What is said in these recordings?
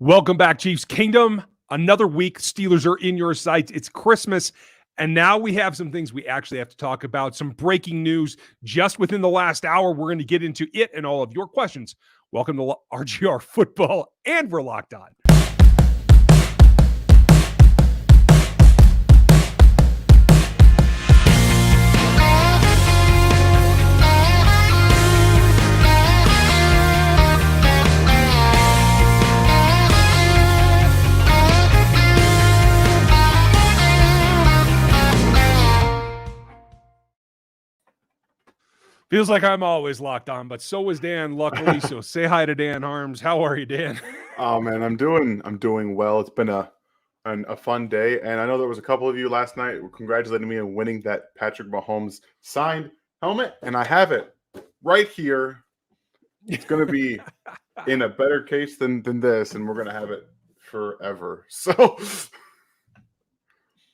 Welcome back, Chiefs Kingdom. Another week. Steelers are in your sights. It's Christmas. And now we have some things we actually have to talk about. Some breaking news just within the last hour. We're going to get into it and all of your questions. Welcome to RGR Football, and we're locked on. Feels like I'm always locked on, but so is Dan, luckily. So say hi to Dan Harms. How are you, Dan? Oh man, I'm doing well. It's been a fun day, and I know there was a couple of you last night congratulating me on winning that Patrick Mahomes signed helmet, and I have it right here. It's going to be in a better case than this, and we're going to have it forever. So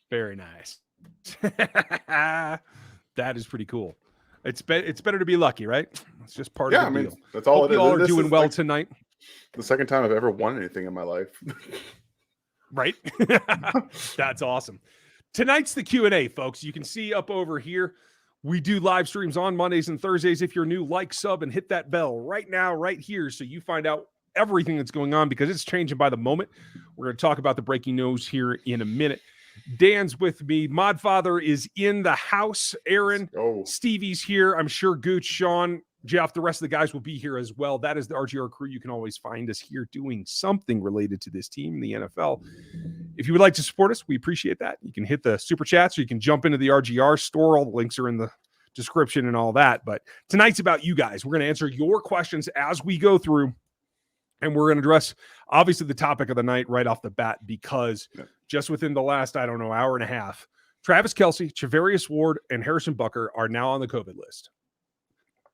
very nice. That is pretty cool. It's better to be lucky, right? It's just part of the deal. That's all it is. You all are doing well tonight. The second time I've ever won anything in my life. Right? That's awesome. Tonight's the Q&A, folks. You can see up over here. We do live streams on Mondays and Thursdays. If you're new, like, sub, and hit that bell right now, right here, so you find out everything that's going on because it's changing by the moment. We're going to talk about the breaking news here in a minute. Dan's with me. Modfather is in the house. Aaron, Stevie's here. I'm sure Gooch, Sean, Jeff, the rest of the guys will be here as well. That is the RGR crew. You can always find us here doing something related to this team, the NFL. If you would like to support us, we appreciate that. You can hit the super chats or you can jump into the RGR store. All the links are in the description and all that. But tonight's about you guys. We're going to answer your questions as we go through. And we're going to address, obviously, the topic of the night right off the bat because just within the last, hour and a half, Travis Kelce, Charvarius Ward, and Harrison Butker are now on the COVID list.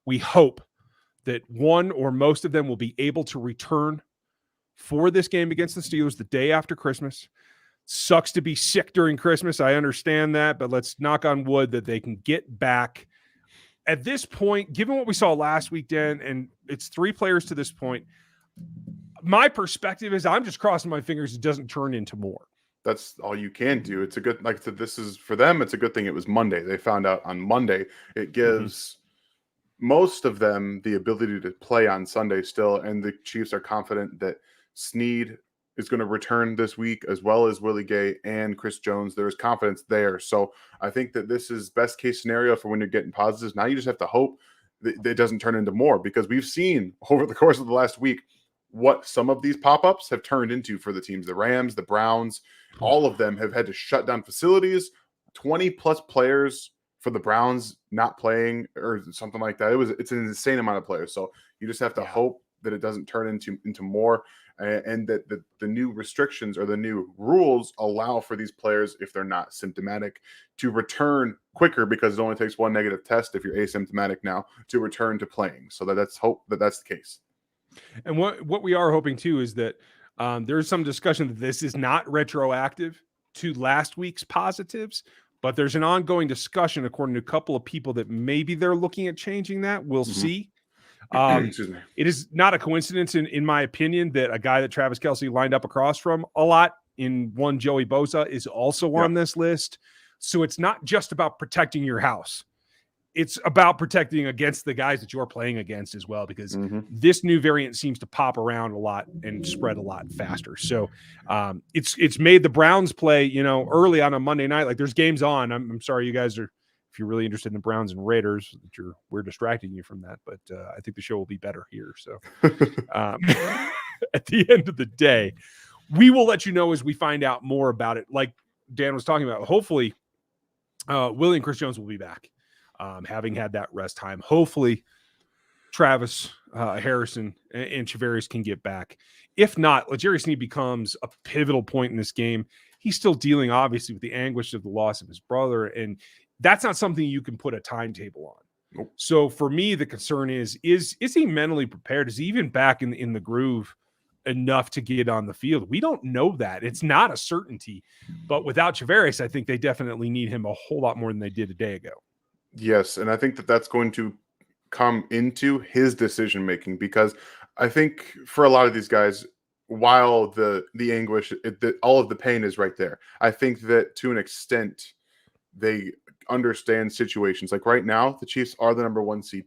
We hope that one or most of them will be able to return for this game against the Steelers the day after Christmas. Sucks to be sick during Christmas. I understand that, but let's knock on wood that they can get back. At this point, given what we saw last week, Dan, and it's 3 players to this point, my perspective is I'm just crossing my fingers it doesn't turn into more. That's all you can do. It's a good, like I said, this is for them. It's a good thing it was Monday. They found out on Monday. It gives most of them the ability to play on Sunday still. And the Chiefs are confident that Snead is going to return this week, as well as Willie Gay and Chris Jones. There is confidence there. So I think that this is best case scenario for when you're getting positives. Now you just have to hope that it doesn't turn into more, because we've seen over the course of the last week what some of these pop-ups have turned into for the teams. The Rams, the Browns, all of them have had to shut down facilities. 20 plus players for the Browns not playing or something like that. It's an insane amount of players. So you just have to hope that it doesn't turn into more, and that the new restrictions or the new rules allow for these players, if they're not symptomatic, to return quicker, because it only takes one negative test if you're asymptomatic now to return to playing. So that's hope that that's the case. And what we are hoping too is that there's some discussion that this is not retroactive to last week's positives, but there's an ongoing discussion according to a couple of people that maybe they're looking at changing that. We'll see. It is not a coincidence, in my opinion, that a guy that Travis Kelce lined up across from a lot in one Joey Bosa is also on this list. So it's not just about protecting your house. It's about protecting against the guys that you're playing against as well, because this new variant seems to pop around a lot and spread a lot faster. So it's made the Browns play, early on a Monday night. Like there's games on. I'm sorry, you guys are, if you're really interested in the Browns and Raiders, we're distracting you from that. But I think the show will be better here. So at the end of the day, we will let you know as we find out more about it. Like Dan was talking about, hopefully Willie and Chris Jones will be back. Having had that rest time. Hopefully Travis, Harrison, and Charvarius can get back. If not, L'Jarius Sneed becomes a pivotal point in this game. He's still dealing, obviously, with the anguish of the loss of his brother, and that's not something you can put a timetable on. Nope. So for me, the concern is he mentally prepared? Is he even back in the groove enough to get on the field? We don't know that. It's not a certainty. But without Charvarius, I think they definitely need him a whole lot more than they did a day ago. Yes, and I think that that's going to come into his decision-making, because I think for a lot of these guys, while the anguish, all of the pain is right there. I think that to an extent they understand situations. Like right now, the Chiefs are the number 1 seed,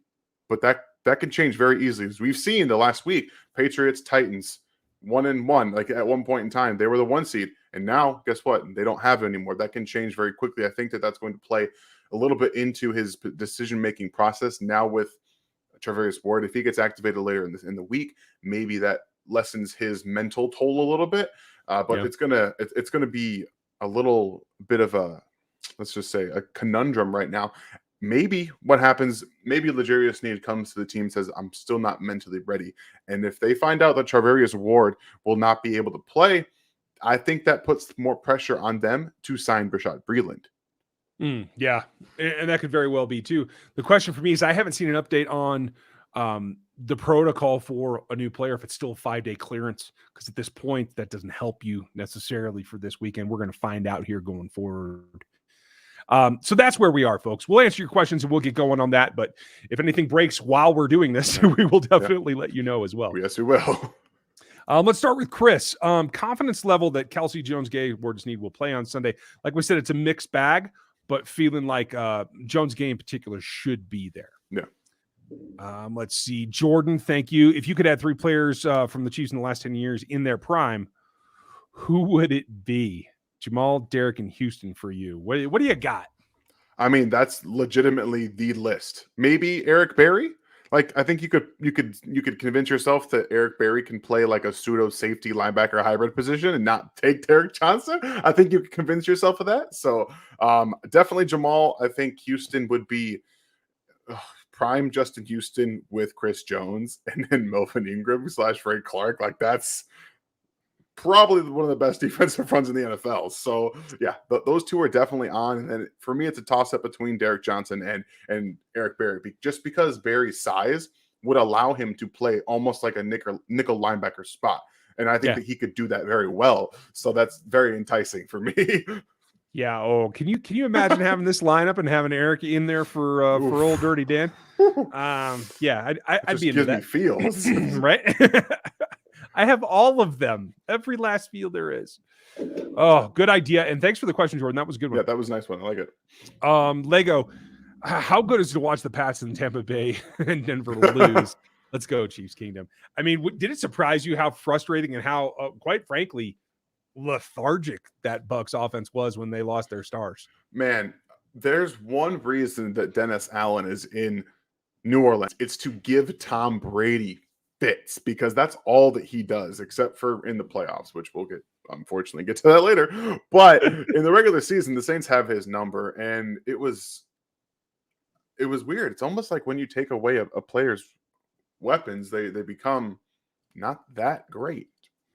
but that can change very easily. As we've seen the last week, Patriots, Titans, 1-1. Like at one point in time, they were the 1 seed, and now guess what? They don't have it anymore. That can change very quickly. I think that that's going to play a little bit into his decision-making process now with Charvarius Ward. If he gets activated later in the week, maybe that lessens his mental toll a little bit. But it's gonna be a little bit of a, let's just say, a conundrum right now. Maybe what happens, maybe L'Jarius Sneed comes to the team and says, I'm still not mentally ready. And if they find out that Charvarius Ward will not be able to play, I think that puts more pressure on them to sign Bashaud Breeland. Yeah, and that could very well be too. The question for me is I haven't seen an update on the protocol for a new player if it's still a 5-day clearance, because at this point that doesn't help you necessarily for this weekend. We're going to find out here going forward. So that's where we are, folks. We'll answer your questions and we'll get going on that. But if anything breaks while we're doing this, we will definitely let you know as well. Yes, we will. Let's start with Chris. Confidence level that Kelce, Jones, Gay, Ward, Sneed will play on Sunday. Like we said, it's a mixed bag, but feeling like Jones, Gay in particular should be there. Yeah. Let's see. Jordan, thank you. If you could add 3 players from the Chiefs in the last 10 years in their prime, who would it be? Jamal, Derek, and Houston for you. What do you got? I mean, that's legitimately the list. Maybe Eric Berry. Like, I think you could convince yourself that Eric Berry can play like a pseudo safety linebacker hybrid position and not take Derek Johnson. I think you could convince yourself of that. So definitely Jamal. I think Houston would be prime Justin Houston with Chris Jones and then Melvin Ingram / Frank Clark. Like, that's probably one of the best defensive fronts in the NFL. So yeah, those two are definitely on. And then for me, it's a toss up between Derek Johnson and Eric Berry, just because Berry's size would allow him to play almost like a nickel linebacker spot. And I think that he could do that very well. So that's very enticing for me. Yeah. Oh, can you imagine having this lineup and having Eric in there for old Dirty Dan? Yeah, I'd be into that. Feels right. I have all of them, every last field there is. Oh, good idea. And thanks for the question, Jordan. That was a good one. Yeah, that was a nice one. I like it. Lego, how good is it to watch the Pats in Tampa Bay and Denver lose? Let's go, Chiefs Kingdom. I mean, did it surprise you how frustrating and how, quite frankly, lethargic that Bucs offense was when they lost their stars? Man, there's one reason that Dennis Allen is in New Orleans. It's to give Tom Brady fits, because that's all that he does, except for in the playoffs, which we'll unfortunately get to that later. But in the regular season, the Saints have his number, and it was weird. It's almost like when you take away a player's weapons, they become not that great.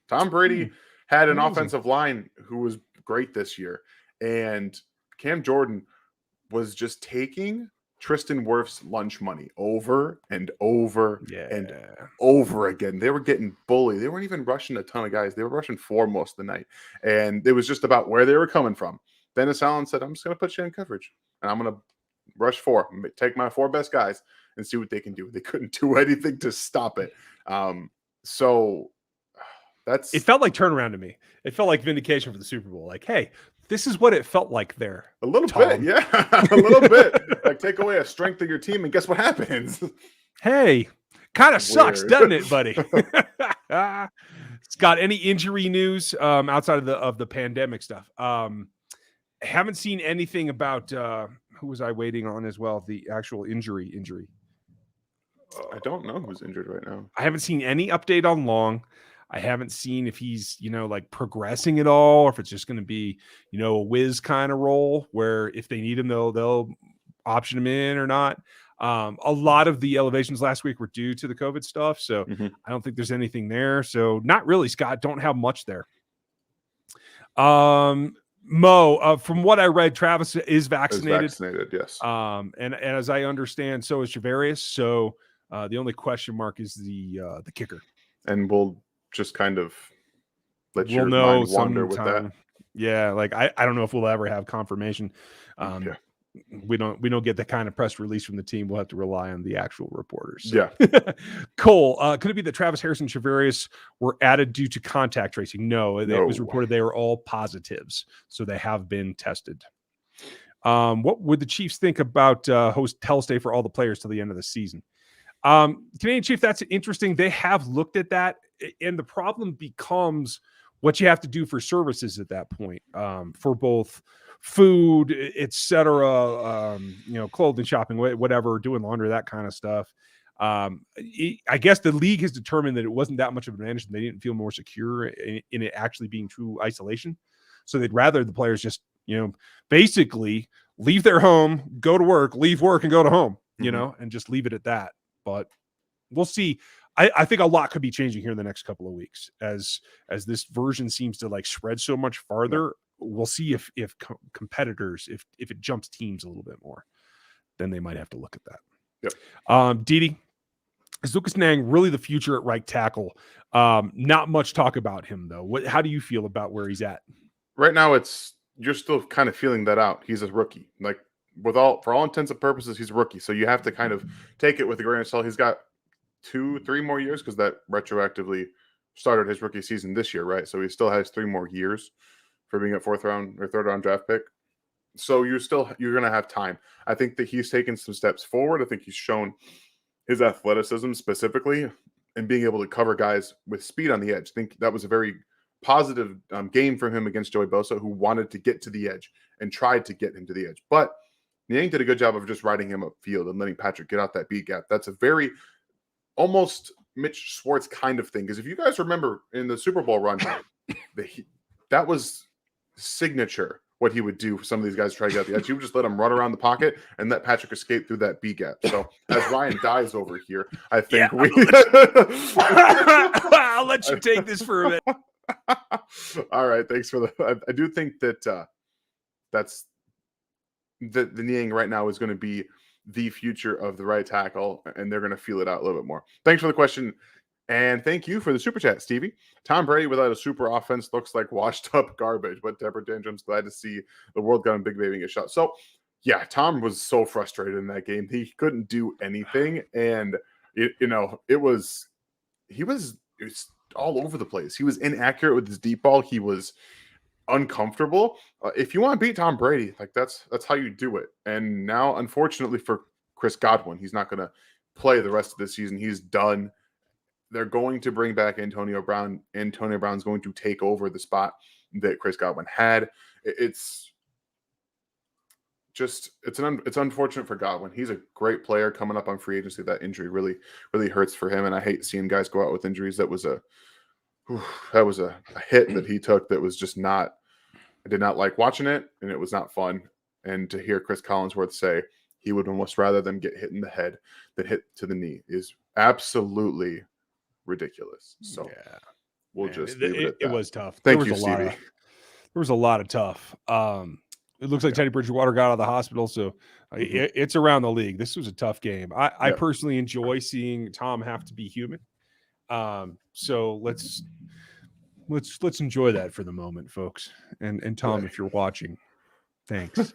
Tom Brady had an offensive line who was great this year, and Cam Jordan was just taking Tristan Wirf's lunch money over and over and over again. They were getting bullied. They weren't even rushing a ton of guys. They were rushing 4 most of the night. And it was just about where they were coming from. Dennis Allen said, I'm just going to put you in coverage, and I'm going to rush 4, take my 4 best guys and see what they can do. They couldn't do anything to stop it. So it felt like turnaround to me. It felt like vindication for the Super Bowl. Like, hey, this is what it felt like there. A little bit, yeah. A little bit. Like, take away a strength of your team, and guess what happens? Hey, kind of sucks, doesn't it, buddy? Scott, any injury news outside of the pandemic stuff? Haven't seen anything about who was I waiting on as well? The actual injury. I don't know who's injured right now. I haven't seen any update on Long. I haven't seen if he's, like progressing at all, or if it's just going to be, a whiz kind of role where if they need him, they'll option him in or not. A lot of the elevations last week were due to the COVID stuff. So I don't think there's anything there. So not really, Scott. Don't have much there. Mo, from what I read, Travis is vaccinated. Yes. And as I understand, so is Charvarius. So the only question mark is the kicker. And we'll just kind of let we'll your know mind wander with that. Yeah, like I don't know if we'll ever have confirmation. we don't get the kind of press release from the team. We'll have to rely on the actual reporters. Yeah. Cole, could it be that Travis Harris and Charvarius were added due to contact tracing? No, it was reported they were all positives, so they have been tested. What would the Chiefs think about hotel stay for all the players till the end of the season? Canadian Chief, that's interesting. They have looked at that, and the problem becomes what you have to do for services at that point, for both food, etc., clothing, shopping, whatever, doing laundry, that kind of stuff. I guess the league has determined that it wasn't that much of an advantage, and they didn't feel more secure in it actually being true isolation. So they'd rather the players just, basically leave their home, go to work, leave work, and go to home, and just leave it at that. But we'll see. I think a lot could be changing here in the next couple of weeks as this version seems to spread so much farther. We'll see if competitors, if it jumps teams a little bit more, then they might have to look at that. Yep. Didi, is Lucas Nang really the future at right tackle? Not much talk about him though. How do you feel about where he's at? Right now, you're still kind of feeling that out. He's a rookie. For all intents and purposes, he's a rookie. So you have to kind of take it with a grain of salt. He's got 2-3 more years because that retroactively started his rookie season this year, right? So he still has 3 more years for being a 4th round or 3rd round draft pick. So you're going to have time. I think that he's taken some steps forward. I think he's shown his athleticism specifically and being able to cover guys with speed on the edge. I think that was a very positive game for him against Joey Bosa, who wanted to get to the edge and tried to get him to the edge. But Niang did a good job of just riding him upfield and letting Patrick get out that B gap. That's a very almost Mitch Schwartz kind of thing. Because if you guys remember in the Super Bowl run, that was signature what he would do for some of these guys try to get out the edge. He would just let him run around the pocket and let Patrick escape through that B gap. So as Ryan dies over here, I think I'll let you take this for a minute. All right, thanks for I do think that that's the Niang right now is going to be the future of the right tackle, and they're going to feel it out a little bit more. Thanks for the question, and thank you for the super chat, Stevie. Tom Brady without a super offense looks like washed up garbage, but Deborah Dandrum's glad to see the World Gun Big Baby get shot. So yeah, Tom was so frustrated in that game. He couldn't do anything, and it was all over the place. He was inaccurate with his deep ball. He was uncomfortable. If you want to beat Tom Brady, that's how you do it. And now, unfortunately for Chris Godwin, he's not going to play the rest of the season. He's done. They're going to bring back Antonio Brown. Antonio Brown's going to take over the spot that Chris Godwin had. It's unfortunate for Godwin. He's a great player coming up on free agency. That injury really, really hurts for him. And I hate seeing guys go out with injuries. That was a hit that he took that was just not, I did not like watching it, and it was not fun. And to hear Chris Collinsworth say he would almost rather them get hit in the head than hit to the knee is absolutely ridiculous. So yeah, we'll just leave it at that. It was tough. Thank you, Stevie. There was a lot of tough. It looks like Teddy Bridgewater got out of the hospital, so it's around the league. This was a tough game. I personally enjoy seeing Tom have to be human. So let's enjoy that for the moment, folks. And Tom, if you're watching, thanks.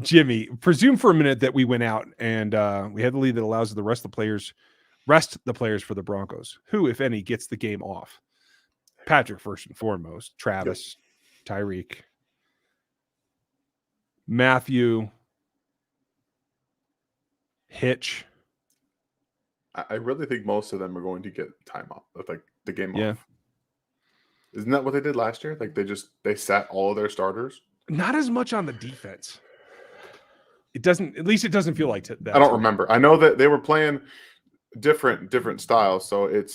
Jimmy, presume for a minute that we went out and we had the lead that allows the rest the players for the Broncos. Who, if any, gets the game off? Patrick first and foremost, Travis, Tyreek, Matthew, Hitch. I really think most of them are going to get time off, the game off. Isn't that what they did last year? They sat all of their starters. Not as much on the defense. It doesn't feel like that. I don't remember. I know that they were playing different styles, so I'd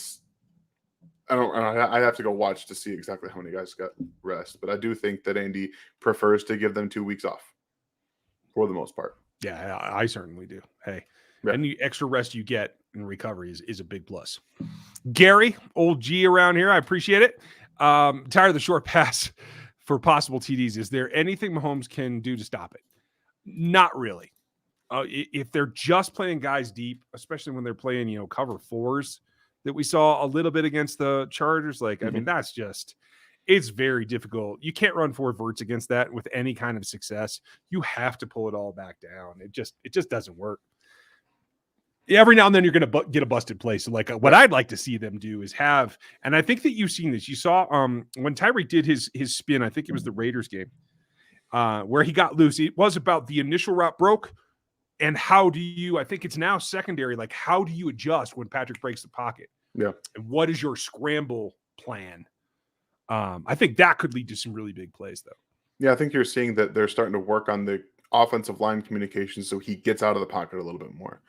have to go watch to see exactly how many guys got rest. But I do think that Andy prefers to give them 2 weeks off for the most part. Yeah, I certainly do. Hey, any extra rest you get in recovery is a big plus. Gary, old G around here, I appreciate it. Tired of the short pass for possible TDs. Is there anything Mahomes can do to stop it? Not really. If they're just playing guys deep, especially when they're playing, cover fours that we saw a little bit against the Chargers, I mean, that's just It's very difficult. You can't run 4 verts against that with any kind of success. You have to pull it all back down. It just doesn't work. Every now and then you're going to get a busted play. So like what I'd like to see them do is have, and I think that you've seen this. You saw when Tyreek did his spin, I think it was the Raiders game, where he got loose. It was about the initial route broke. And how do you, I think it's now secondary, like how do you adjust when Patrick breaks the pocket? Yeah. And what is your scramble plan? I think that could lead to some really big plays though. Yeah, I think you're seeing that they're starting to work on the offensive line communication so he gets out of the pocket a little bit more.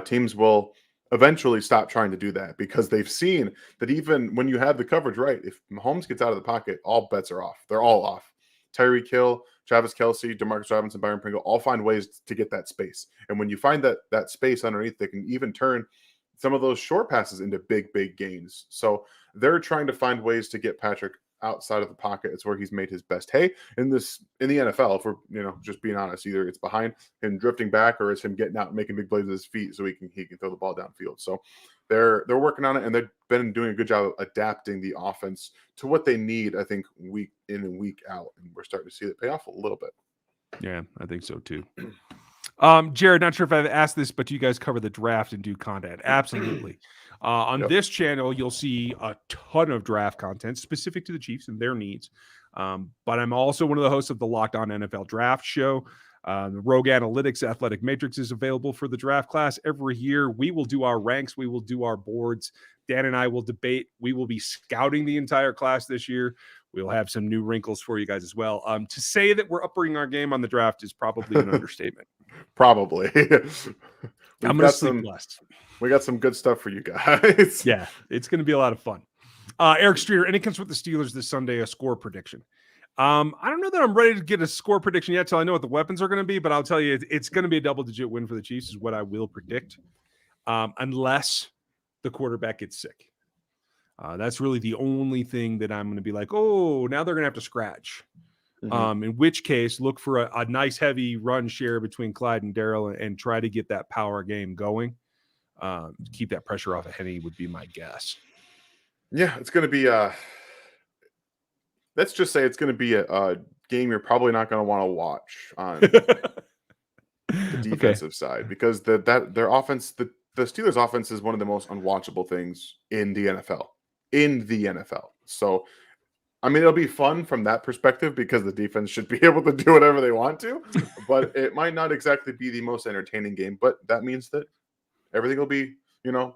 Teams will eventually stop trying to do that because they've seen that even when you have the coverage right, if Mahomes gets out of the pocket, all bets are off. They're all off. Tyreek Hill, Travis Kelce, Demarcus Robinson, Byron Pringle all find ways to get that space. And when you find that space underneath, they can even turn some of those short passes into big gains. So they're trying to find ways to get Patrick outside of the pocket. It's where he's made his best hay in the NFL. If we're just being honest, either it's behind him drifting back or it's him getting out and making big plays with his feet so he can throw the ball downfield. So they're working on it, and they've been doing a good job of adapting the offense to what they need, I think, week in and week out. And we're starting to see it pay off a little bit. Yeah, I think so too. Jared, not sure if I've asked this, but do you guys cover the draft and do content? Absolutely. On this channel, you'll see a ton of draft content specific to the Chiefs and their needs. But I'm also one of the hosts of the Locked On NFL Draft Show. The Rogue Analytics Athletic Matrix is available for the draft class every year. We will do our ranks. We will do our boards. Dan and I will debate. We will be scouting the entire class this year. We'll have some new wrinkles for you guys as well. To say that we're upping our game on the draft is probably an understatement. Probably. I'm going to sleep blessed. We got some good stuff for you guys. Yeah, it's going to be a lot of fun. Eric Streeter, any comes with the Steelers this Sunday, a score prediction. I don't know that I'm ready to get a score prediction yet till I know what the weapons are going to be, but I'll tell you it's going to be a double-digit win for the Chiefs is what I will predict, unless the quarterback gets sick. That's really the only thing that I'm going to be like, oh, now they're going to have to scratch. In which case, look for a nice heavy run share between Clyde and Darrell and try to get that power game going. Keep that pressure off of Henny would be my guess. Yeah, it's going to be let's just say it's going to be a game you're probably not going to want to watch on the defensive side because their offense, the Steelers' offense is one of the most unwatchable things in the NFL. So, I mean, it'll be fun from that perspective because the defense should be able to do whatever they want to, but it might not exactly be the most entertaining game. But that means that everything will be,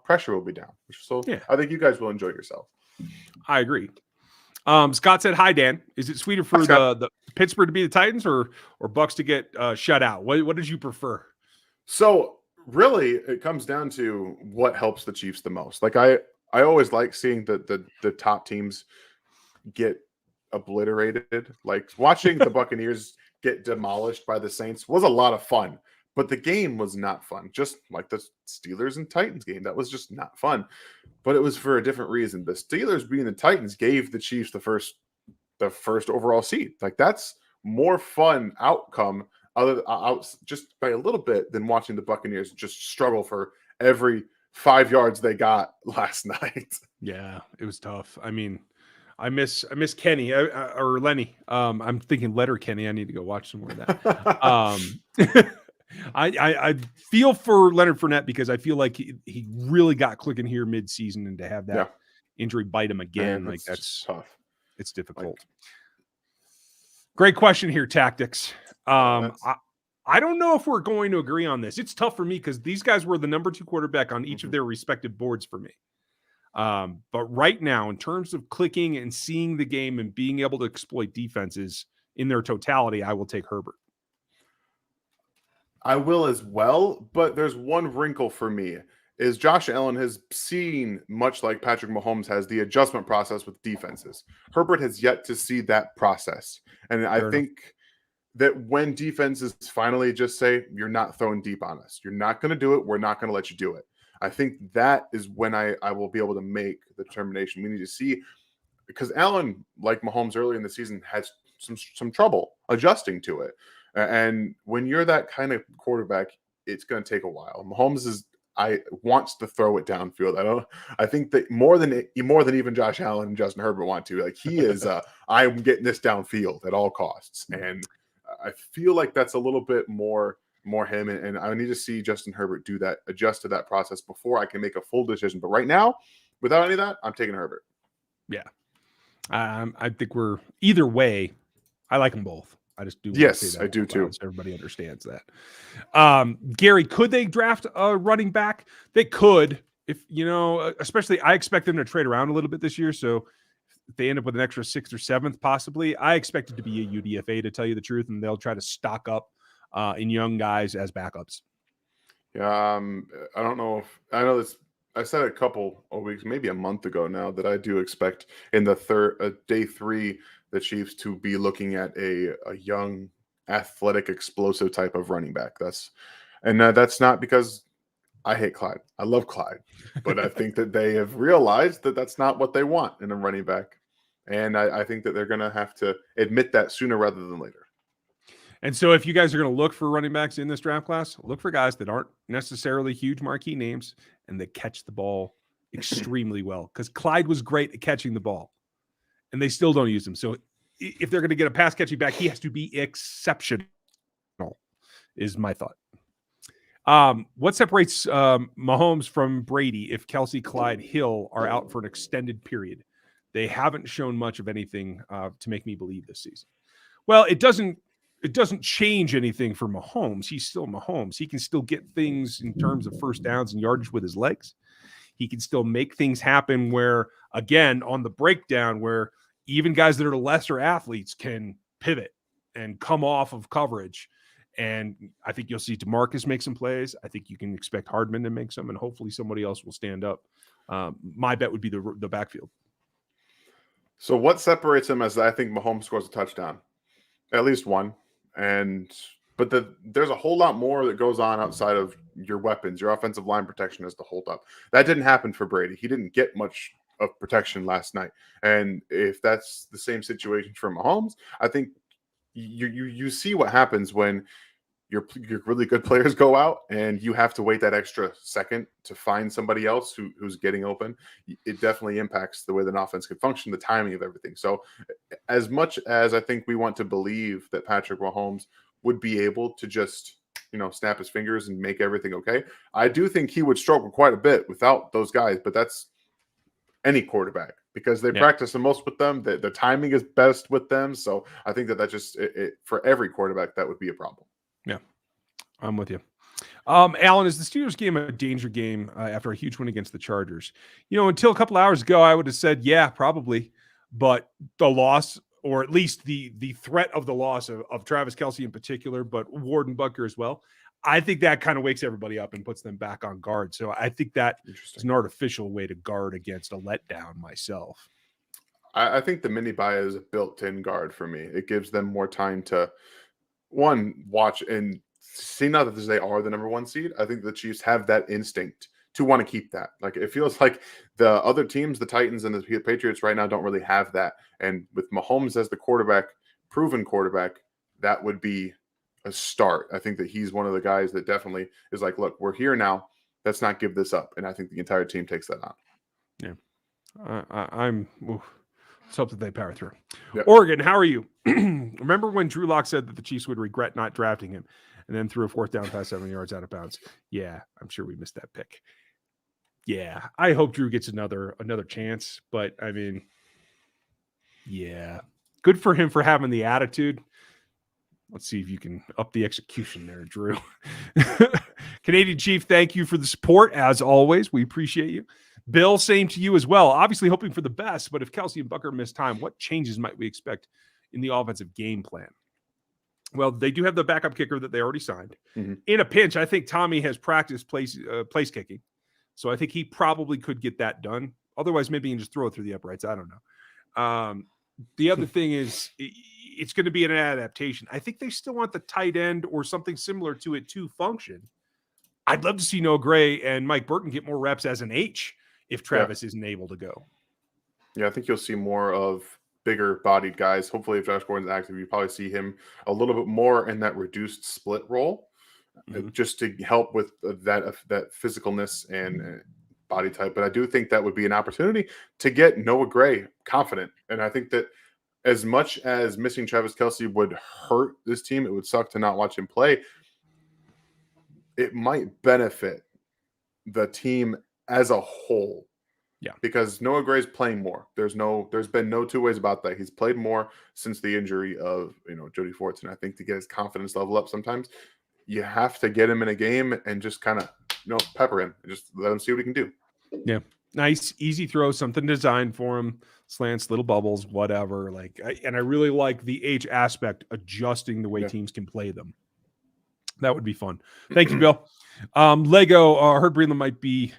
pressure will be down. So yeah. I think you guys will enjoy yourself. I agree. Scott said, "Hi, Dan. Is it sweeter for the Pittsburgh to be the Titans or Bucks to get shut out? What did you prefer?" So really, it comes down to what helps the Chiefs the most. Like I always like seeing the top teams get obliterated. Like watching the Buccaneers get demolished by the Saints was a lot of fun, but the game was not fun. Just like the Steelers and Titans game, that was just not fun. But it was for a different reason. The Steelers being the Titans gave the Chiefs the first overall seed. Like that's more fun outcome just by a little bit than watching the Buccaneers just struggle for every 5 yards they got last night. Yeah, it was tough. I mean, I miss Kenny or Lenny. I'm thinking Letter Kenny. I need to go watch some more of that. I feel for Leonard Fournette because I feel like he really got clicking here mid-season, and to have that injury bite him again, man, that's tough. It's difficult. Great question here, Tactics. I don't know if we're going to agree on this. It's tough for me because these guys were the number 2 quarterback on each of their respective boards for me. But right now, in terms of clicking and seeing the game and being able to exploit defenses in their totality, I will take Herbert. I will as well, but there's one wrinkle for me is Josh Allen has seen, much like Patrick Mahomes has, the adjustment process with defenses. Herbert has yet to see that process. And I think that when defenses finally just say, you're not throwing deep on us, you're not going to do it, we're not going to let you do it. I think that is when I will be able to make the determination. We need to see, because Allen, like Mahomes early in the season, has some trouble adjusting to it. And when you're that kind of quarterback, it's going to take a while. Mahomes is, wants to throw it downfield. I think that more than even Josh Allen and Justin Herbert want to. Like he is, I'm getting this downfield at all costs, and I feel like that's a little bit more him. And I need to see Justin Herbert do that, adjust to that process before I can make a full decision. But right now, without any of that, I'm taking Herbert. Yeah, I think we're either way. I like them both. I just do. Yes, I do too. So everybody understands that. Gary, could they draft a running back? They could, if especially I expect them to trade around a little bit this year. So if they end up with an extra 6th or 7th, possibly, I expect it to be a UDFA, to tell you the truth, and they'll try to stock up in young guys as backups. Yeah, I don't know if I know this. I said a couple of weeks, maybe a month ago now, that I do expect in the day 3. The Chiefs to be looking at a young, athletic, explosive type of running back. That's not because I hate Clyde. I love Clyde, but I think that they have realized that that's not what they want in a running back, and I think that they're going to have to admit that sooner rather than later. And so if you guys are going to look for running backs in this draft class, look for guys that aren't necessarily huge marquee names and that catch the ball extremely well, because Clyde was great at catching the ball. And they still don't use him. So if they're going to get a pass catching back, he has to be exceptional, is my thought. What separates Mahomes from Brady if Kelce, Clyde, Hill are out for an extended period? They haven't shown much of anything to make me believe this season. Well, it doesn't change anything for Mahomes. He's still Mahomes. He can still get things in terms of first downs and yardage with his legs. He can still make things happen where, again, on the breakdown, where even guys that are lesser athletes can pivot and come off of coverage. And I think you'll see DeMarcus make some plays. I think you can expect Hardman to make some, and hopefully somebody else will stand up. My bet would be the backfield. So what separates him is I think Mahomes scores a touchdown, at least one. But there's a whole lot more that goes on outside of your weapons. Your offensive line protection is the holdup. That didn't happen for Brady. He didn't get much of protection last night. And if that's the same situation for Mahomes, I think you see what happens when your really good players go out and you have to wait that extra second to find somebody else who's getting open. It definitely impacts the way that an offense can function, the timing of everything. So as much as I think we want to believe that Patrick Mahomes would be able to just, snap his fingers and make everything okay, I do think he would struggle quite a bit without those guys, but that's any quarterback because they practice the most with them. The timing is best with them. So I think that just for every quarterback, that would be a problem. Yeah, I'm with you. Alan, is the Steelers game a danger game after a huge win against the Chargers? Until a couple hours ago, I would have said, yeah, probably. But the loss, or at least the threat of the loss of Travis Kelce in particular, but Ward and Butker as well, I think that kind of wakes everybody up and puts them back on guard. So I think that is an artificial way to guard against a letdown myself. I think the mini bye is a built-in guard for me. It gives them more time to, one, watch and see now that they are the number 1 seed. I think the Chiefs have that instinct to want to keep that. Like it feels like the other teams, the Titans and the Patriots right now don't really have that. And with Mahomes as the quarterback, proven quarterback, that would be a start. I think that he's one of the guys that definitely is like, look, we're here now. Let's not give this up. And I think the entire team takes that on. Yeah. Let's hope that they power through. Yep. Oregon, how are you? Remember when Drew Lock said that the Chiefs would regret not drafting him and then threw a 4th down pass 7 yards out of bounds? Yeah, I'm sure we missed that pick. Yeah, I hope Drew gets another chance. But, I mean, yeah, good for him for having the attitude. Let's see if you can up the execution there, Drew. Canadian Chief, thank you for the support. As always, we appreciate you. Bill, same to you as well. Obviously hoping for the best, but if Kelce and Butker miss time, what changes might we expect in the offensive game plan? Well, they do have the backup kicker that they already signed. Mm-hmm. In a pinch, I think Tommy has practiced place kicking. So I think he probably could get that done. Otherwise, maybe he can just throw it through the uprights. I don't know. The other thing is it's going to be an adaptation. I think they still want the tight end or something similar to it to function. I'd love to see Noah Gray and Mike Burton get more reps as an H if Travis isn't able to go. Yeah, I think you'll see more of bigger bodied guys. Hopefully, if Josh Gordon's active, you probably see him a little bit more in that reduced split role. just to help with that physicalness and body type. But I do think that would be an opportunity to get Noah Gray confident. And I think that as much as missing Travis Kelce would hurt this team, it would suck to not watch him play. It might benefit the team as a whole. Yeah. Because Noah Gray's playing more. There's been no two ways about that. He's played more since the injury of, Jody Fortson. I think to get his confidence level up sometimes, you have to get him in a game and just kind of, pepper him and just let him see what he can do. Yeah. Nice, easy throw, something designed for him, slants, little bubbles, whatever. And I really like the H aspect, adjusting the way teams can play them. That would be fun. Thank you, Bill. Lego, heard Breland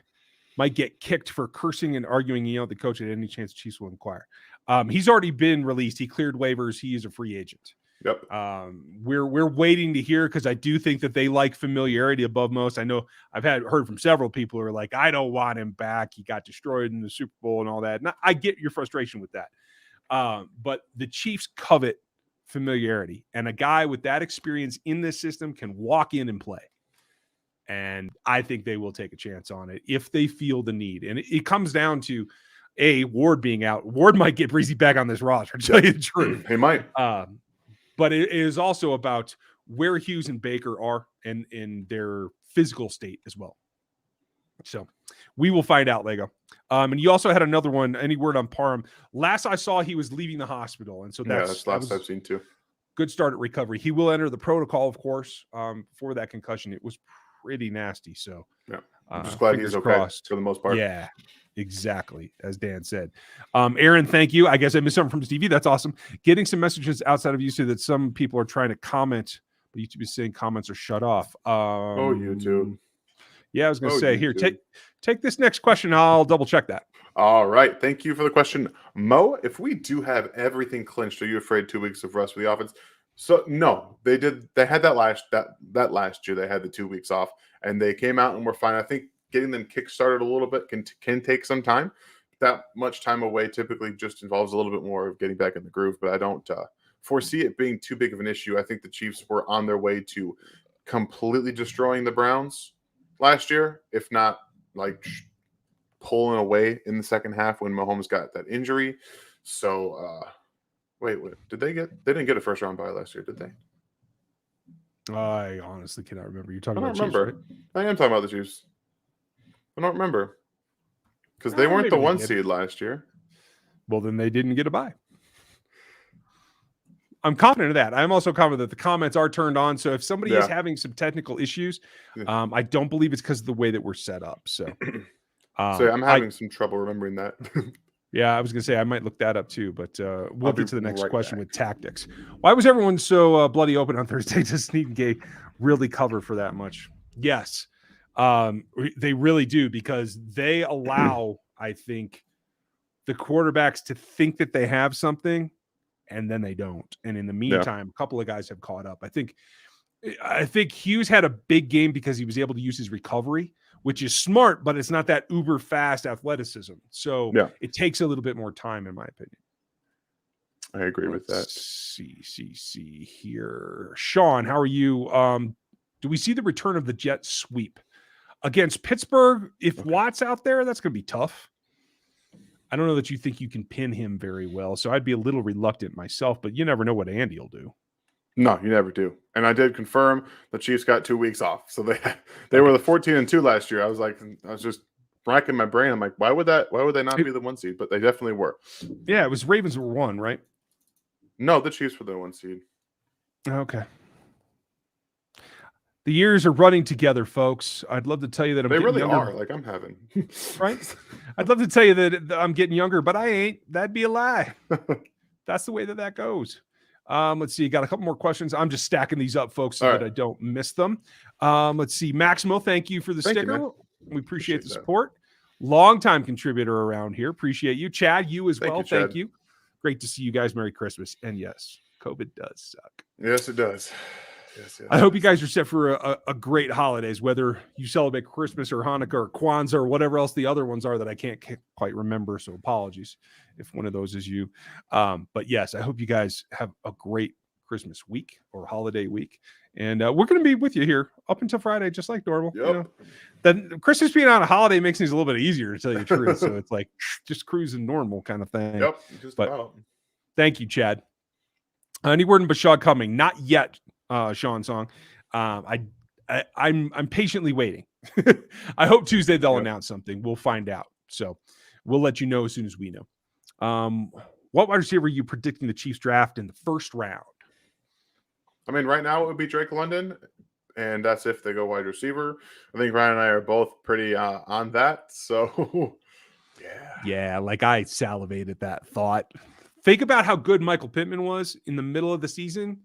might get kicked for cursing and arguing, the coach at any chance the Chiefs will inquire. He's already been released. He cleared waivers. He is a free agent. Yep. We're waiting to hear, because I do think that they like familiarity above most. I know I've heard from several people who are like, I don't want him back. He got destroyed in the Super Bowl and all that. And I get your frustration with that. But the Chiefs covet familiarity, and a guy with that experience in this system can walk in and play. And I think they will take a chance on it if they feel the need. And it comes down to Ward being out. Ward might get Breezy back on this roster, to tell you the truth. He might. But it is also about where Hughes and Baker are and in their physical state as well. So we will find out, Lego. And you also had another one. Any word on Parham? Last I saw, he was leaving the hospital. And so that's last I've seen too. Good start at recovery. He will enter the protocol, of course, for that concussion. It was pretty nasty. So I'm just glad he's okay for the most part. Yeah, exactly. As Dan said. Aaron, thank you. I guess I missed something from Stevie. That's awesome. Getting some messages outside of YouTube that some people are trying to comment, but YouTube is saying comments are shut off. YouTube. Yeah, I was going to say, here, take this next question. I'll double check that. All right. Thank you for the question. Mo, if we do have everything clinched, are you afraid 2 weeks of rest for the offense? So no, they did. They had that last year. They had the 2 weeks off, and they came out and were fine. I think getting them kick-started a little bit can take some time. That much time away typically just involves a little bit more of getting back in the groove, but I don't foresee it being too big of an issue. I think the Chiefs were on their way to completely destroying the Browns last year, if not like pulling away in the second half when Mahomes got that injury. So, wait, they didn't get a first round bye last year, did they? I honestly cannot remember. You're talking about Chiefs, right? I am talking about the Chiefs. I don't remember because they weren't the 1 seed last year. Well, then they didn't get a bye. I'm confident of that. I'm also confident that the comments are turned on. So if somebody is having some technical issues, I don't believe it's because of the way that we're set up. So, I'm having some trouble remembering that. Yeah, I was going to say I might look that up too, but we'll get to the next question with tactics. Why was everyone so bloody open on Thursday? Does Snead and Gay really cover for that much? Yes, they really do, because they allow, I think, the quarterbacks to think that they have something, and then they don't. And in the meantime, a couple of guys have caught up. I think Hughes had a big game because he was able to use his recovery, which is smart, but it's not that uber fast athleticism. So it takes a little bit more time, in my opinion. I agree with that. See here. Sean, how are you? Do we see the return of the jet sweep against Pittsburgh? If Watt's out there, that's going to be tough. I don't know that you think you can pin him very well, so I'd be a little reluctant myself, but you never know what Andy will do. No, you never do. And I did confirm the Chiefs got 2 weeks off. So they were the 14-2 last year. I was just racking my brain. I'm like, why would they not be the 1 seed? But they definitely were. Yeah, it was Ravens were 1, right? No, the Chiefs were the 1 seed. Okay. The years are running together, folks. I'd love to tell you that they really are. Like I'm having. Right? I'd love to tell you that I'm getting younger, but I ain't. That'd be a lie. That's the way that goes. Let's see. Got a couple more questions. I'm just stacking these up, folks, so that I don't miss them. Let's see. Maximo, thank you for the sticker. We appreciate the support. Longtime contributor around here. Appreciate you. Chad, you as well. Thank you. Great to see you guys. Merry Christmas. And yes, COVID does suck. Yes, it does. Yes. I hope you guys are set for a great holidays, whether you celebrate Christmas or Hanukkah or Kwanzaa or whatever else the other ones are that I can't quite remember. So apologies if one of those is you. But yes, I hope you guys have a great Christmas week or holiday week. And we're going to be with you here up until Friday, just like normal. Yep. You know, then Christmas being on a holiday makes things a little bit easier, to tell you the truth. So it's like just cruising normal kind of thing. Yep. Just about. Thank you, Chad. Any word in Bashad coming? Not yet, Sean Song. I'm patiently waiting. I hope Tuesday they'll announce something. We'll find out. So we'll let you know as soon as we know. What wide receiver are you predicting the Chiefs draft in the first round? I mean, right now it would be Drake London, and that's if they go wide receiver. I think Ryan and I are both pretty on that. So, yeah, like I salivated that thought. Think about how good Michael Pittman was in the middle of the season.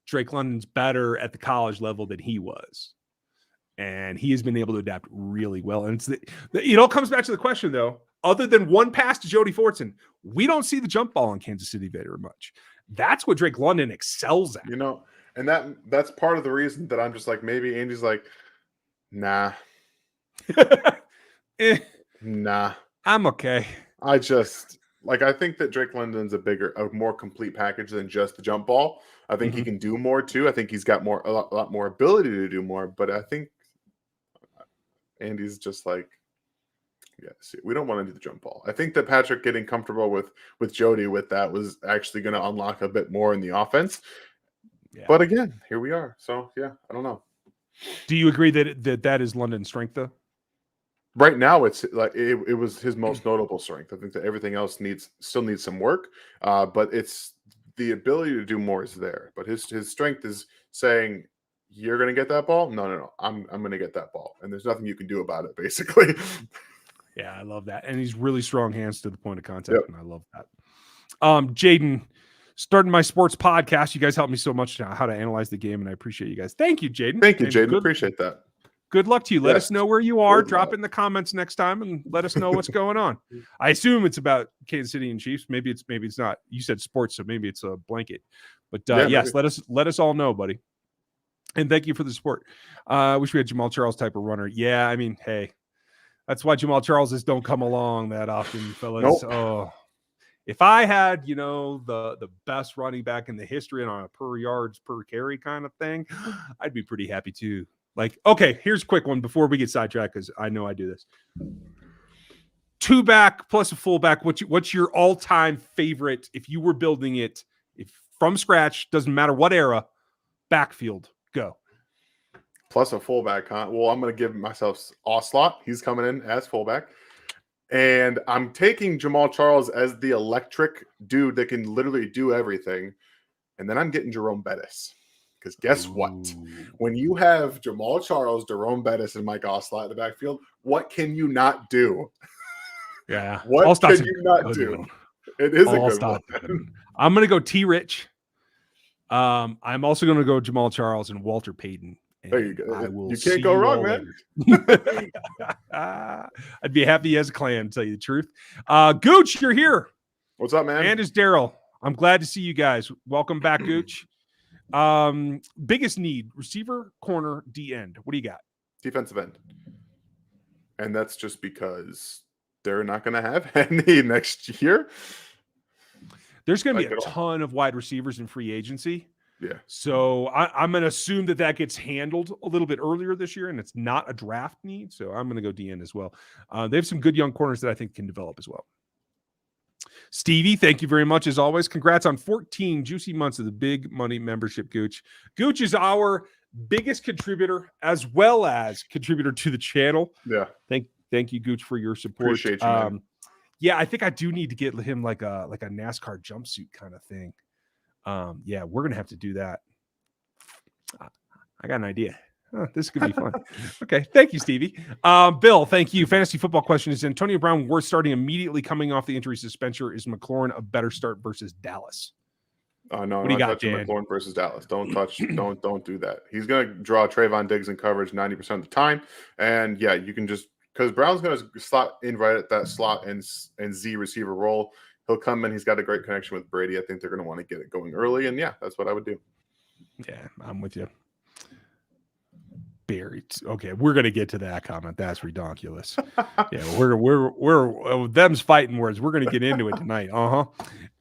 Drake London's better at the college level than he was. And he has been able to adapt really well. And it all comes back to the question, though. Other than one pass to Jody Fortson, we don't see the jump ball in Kansas City very much. That's what Drake London excels at. You know, and that's part of the reason that I'm just like, maybe Andy's like, nah. Nah. I'm okay. I think that Drake London's a more complete package than just the jump ball. I think he can do more too. I think he's got a lot more ability to do more, but I think Andy's just like, see, we don't want to do the jump ball. I think that Patrick getting comfortable with Jody with that was actually going to unlock a bit more in the offense. Yeah. But again, here we are. So yeah, I don't know. Do you agree that is London's strength though? Right now, it's like it was his most notable strength. I think that everything else still needs some work, but it's the ability to do more is there. But his strength is saying, "You're going to get that ball? No. I'm going to get that ball, and there's nothing you can do about it." Basically. Yeah, I love that, and he's really strong hands to the point of contact, and I love that. Jaden, starting my sports podcast. You guys helped me so much how to analyze the game, and I appreciate you guys. Thank you, Jaden. Thank you, Jaden. Appreciate that. Good luck to you. Let us know where you are. Drop in the comments next time and let us know what's going on. I assume it's about Kansas City and Chiefs. Maybe it's not. You said sports, so maybe it's a blanket. But yes, let us all know, buddy. And thank you for the support. Wish we had Jamal Charles type of runner. Yeah, I mean, hey, that's why Jamal Charleses don't come along that often, fellas. Nope. Oh, if I had, the best running back in the history and on a per yards per carry kind of thing, I'd be pretty happy too. Like, okay, here's a quick one before we get sidetracked because I know I do this. 2-back plus a fullback. What's your all-time favorite if you were building it from scratch? Doesn't matter what era. Backfield, go. Plus a fullback, huh? Well, I'm going to give myself Oslot. He's coming in as fullback. And I'm taking Jamal Charles as the electric dude that can literally do everything. And then I'm getting Jerome Bettis. Because guess what? When you have Jamal Charles, Jerome Bettis, and Mike Oslot in the backfield, what can you not do? Yeah. What can you not do? One. It is a good one. I'm going to go T-Rich. I'm also going to go Jamal Charles and Walter Payton. And there you go. You can't go wrong, man. I'd be happy as a clan, to tell you the truth. Gooch, you're here. What's up, man? And it's Daryl. I'm glad to see you guys. Welcome back, Gooch. Biggest need, receiver, corner, D end. What do you got? Defensive end. And that's just because they're not going to have any next year. There's going to be a ton of wide receivers in free agency. Yeah. So I'm going to assume that gets handled a little bit earlier this year, and it's not a draft need. So I'm going to go D end as well. They have some good young corners that I think can develop as well. Stevie, thank you very much as always. Congrats on 14 juicy months of the Big Money membership, Gooch. Gooch is our biggest contributor as well as contributor to the channel. Yeah. Thank you, Gooch, for your support. Appreciate you, man. Yeah, I think I do need to get him like a NASCAR jumpsuit kind of thing. Yeah, we're gonna have to do that. I got an idea. This could be fun. Okay, thank you, Stevie. Bill, thank you. Fantasy football question: is Antonio Brown worth starting immediately coming off the injury suspension? Or is McLaurin a better start versus Dallas? No, what do you got, Dan? McLaurin versus Dallas. Don't touch. don't do that. He's gonna draw Trayvon Diggs in coverage 90% of the time, and yeah, you can just because Brown's gonna slot in right at that slot and Z receiver role. He'll come in. He's got a great connection with Brady. I think they're gonna want to get it going early, and yeah, that's what I would do. Yeah, I'm with you. Okay, we're gonna get to that comment. That's ridiculous. Yeah, we're them's fighting words. We're gonna get into it tonight.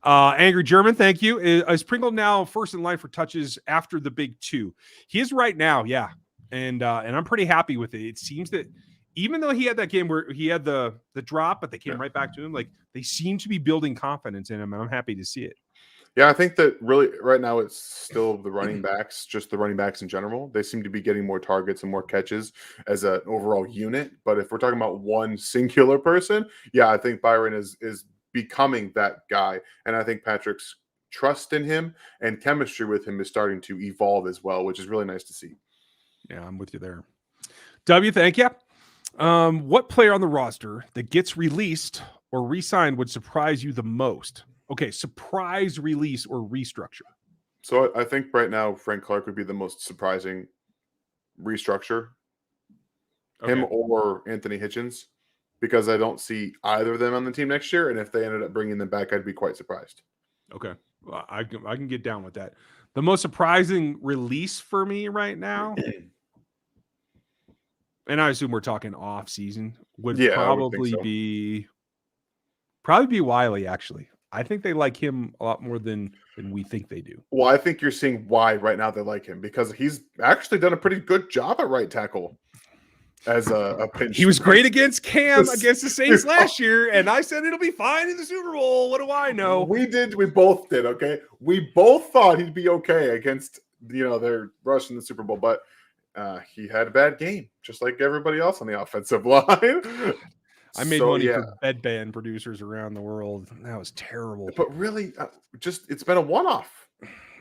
Angry German, thank you. Is Pringle now first in line for touches after the big 2? He is right now, yeah. And I'm pretty happy with it. It seems that even though he had that game where he had the drop, but they came right back to him, like they seem to be building confidence in him, and I'm happy to see it. Yeah, I think that really right now it's still the running backs, just the running backs in general. They seem to be getting more targets and more catches as an overall unit. But if we're talking about one singular person, yeah, I think Byron is becoming that guy. And I think Patrick's trust in him and chemistry with him is starting to evolve as well, which is really nice to see. Yeah, I'm with you there. W, thank you. What player on the roster that gets released or re-signed would surprise you the most? Okay, surprise release or restructure. So I think right now Frank Clark would be the most surprising restructure. Okay. Him or Anthony Hitchens, because I don't see either of them on the team next year. And if they ended up bringing them back, I'd be quite surprised. Okay, well, I can get down with that. The most surprising release for me right now, and I assume we're talking off season, would probably be Wiley. Actually, I think they like him a lot more than we think they do. Well, I think you're seeing why right now they like him, because he's actually done a pretty good job at right tackle as a pinch. He was great against Cam against the Saints last year, and I said it'll be fine in the Super Bowl. What do I know? We both did. Okay, we both thought he'd be okay against their rush in the Super Bowl, but he had a bad game, just like everybody else on the offensive line. I made money for bedband producers around the world. That was terrible. But really, it's been a one-off.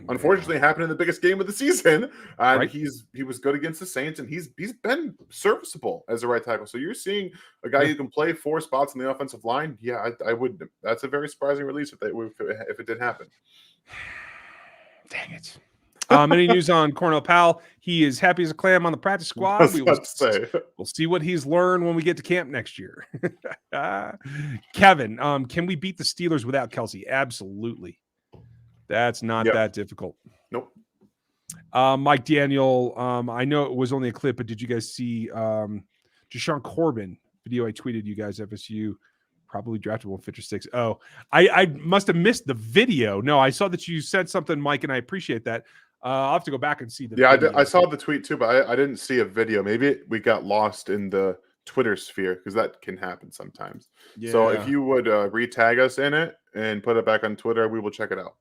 Unfortunately, it happened in the biggest game of the season. And he was good against the Saints, and he's been serviceable as a right tackle. So you're seeing a guy who can play 4 spots in the offensive line. Yeah, I would. That's a very surprising release if it did happen. Dang it. Any news on Cornell Powell? He is happy as a clam on the practice squad. We'll see what he's learned when we get to camp next year. Kevin, can we beat the Steelers without Kelce? Absolutely. That's not that difficult. Nope. Mike Daniel, I know it was only a clip, but did you guys see Deshaun Corbin video I tweeted you guys, FSU? Probably draftable fit 6. Oh, I must have missed the video. No, I saw that you said something, Mike, and I appreciate that. I'll have to go back and see the video. I saw the tweet too, but I didn't see a video. Maybe we got lost in the Twitter sphere, because that can happen sometimes. Yeah. So if you would re-tag us in it and put it back on Twitter, we will check it out.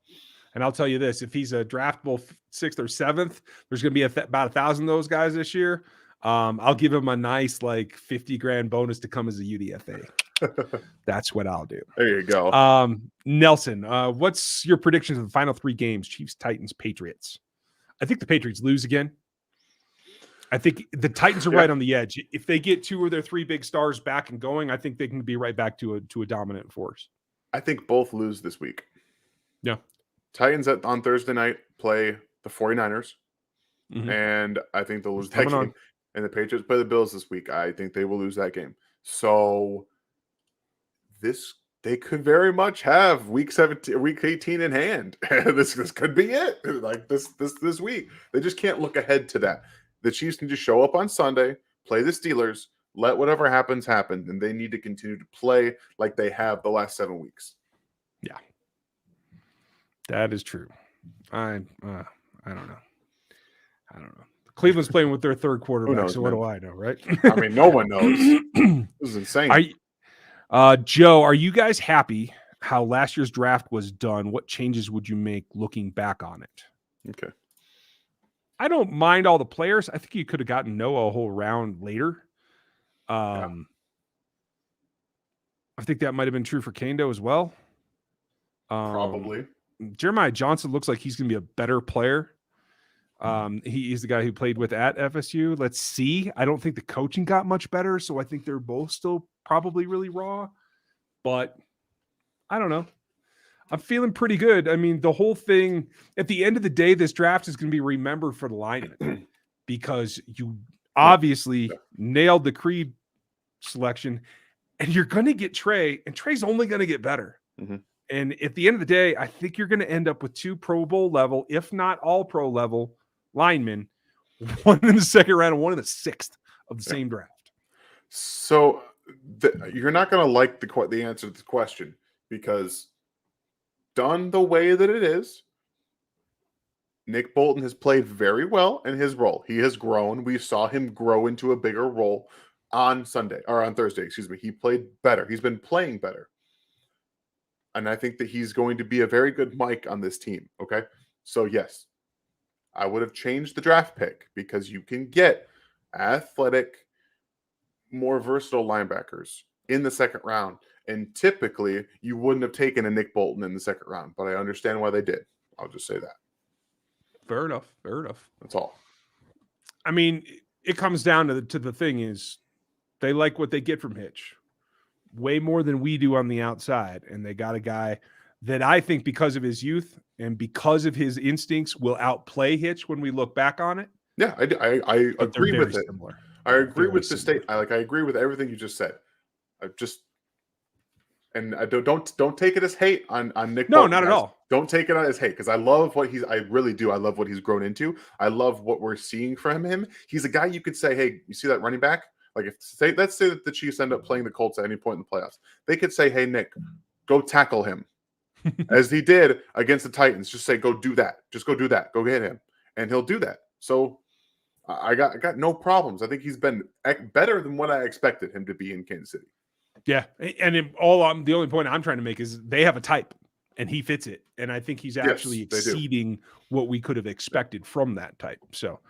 And I'll tell you this, if he's a draftable 6th or 7th, there's going to be about 1,000 of those guys this year. I'll give him a nice $50,000 bonus to come as a UDFA. That's what I'll do. There you go. Nelson, what's your predictions of the final 3 games? Chiefs, Titans, Patriots. I think the Patriots lose again. I think the Titans are right on the edge. If they get 2 of their 3 big stars back and going, I think they can be right back to a dominant force. I think both lose this week. Yeah. Titans on Thursday night play the 49ers, and I think they'll lose that game. And the Patriots play the Bills this week. I think they will lose that game. So they could very much have week 18 in hand. this could be it. This week. They just can't look ahead to that. The Chiefs need to show up on Sunday, play the Steelers, let whatever happens happen, and they need to continue to play like they have the last 7 weeks. Yeah. That is true. I don't know. Cleveland's playing with their 3rd quarterback, so what do I know, right? I mean, no one knows. This is insane. Joe, are you guys happy how last year's draft was done? What changes would you make looking back on it? Okay. I don't mind all the players. I think you could have gotten Noah a whole round later. I think that might have been true for Kando as well. Probably. Jeremiah Johnson looks like he's going to be a better player. He's the guy who played with at FSU. Let's see. I don't think the coaching got much better, so I think they're both still probably really raw. But I don't know. I'm feeling pretty good. I mean, the whole thing, at the end of the day, this draft is going to be remembered for the linemen because you obviously nailed the Creed selection, and you're going to get Trey, and Trey's only going to get better. Mm-hmm. And at the end of the day, I think you're going to end up with 2 Pro Bowl level, if not all pro level linemen, one in the 2nd round and one in the 6th of the same draft. So you're not going to like the answer to the question, because done the way that it is. Nick Bolton has played very well in his role. He has grown. We saw him grow into a bigger role on Thursday, excuse me. He played better. He's been playing better. And I think that he's going to be a very good mic on this team. Okay. So yes, I would have changed the draft pick because you can get athletic, more versatile linebackers in the second round. And typically you wouldn't have taken a Nick Bolton in the second round, but I understand why they did. I'll just say that. Fair enough. Fair enough. That's all. I mean, it comes down to the thing is they like what they get from Hitch way more than we do on the outside. And they got a guy that I think because of his youth and because of his instincts will outplay Hitch when we look back on it. Yeah, I agree with it. Similar. I agree with the state. I agree with everything you just said. I don't take it as hate on Nick. No, Bolton, not guys. at all. Don't take it as hate because I love what I really do. I love what he's grown into. I love what we're seeing from him. He's a guy you could say, hey, you see that running back? Like let's say that the Chiefs end up playing the Colts at any point in the playoffs. They could say, hey, Nick, go tackle him. As he did against the Titans. Just say, go do that. Just go do that. Go get him. And he'll do that. So I got no problems. I think he's been better than what I expected him to be in Kansas City. Yeah, and the only point I'm trying to make is they have a type, and he fits it, and I think he's actually exceeding what we could have expected from that type. So,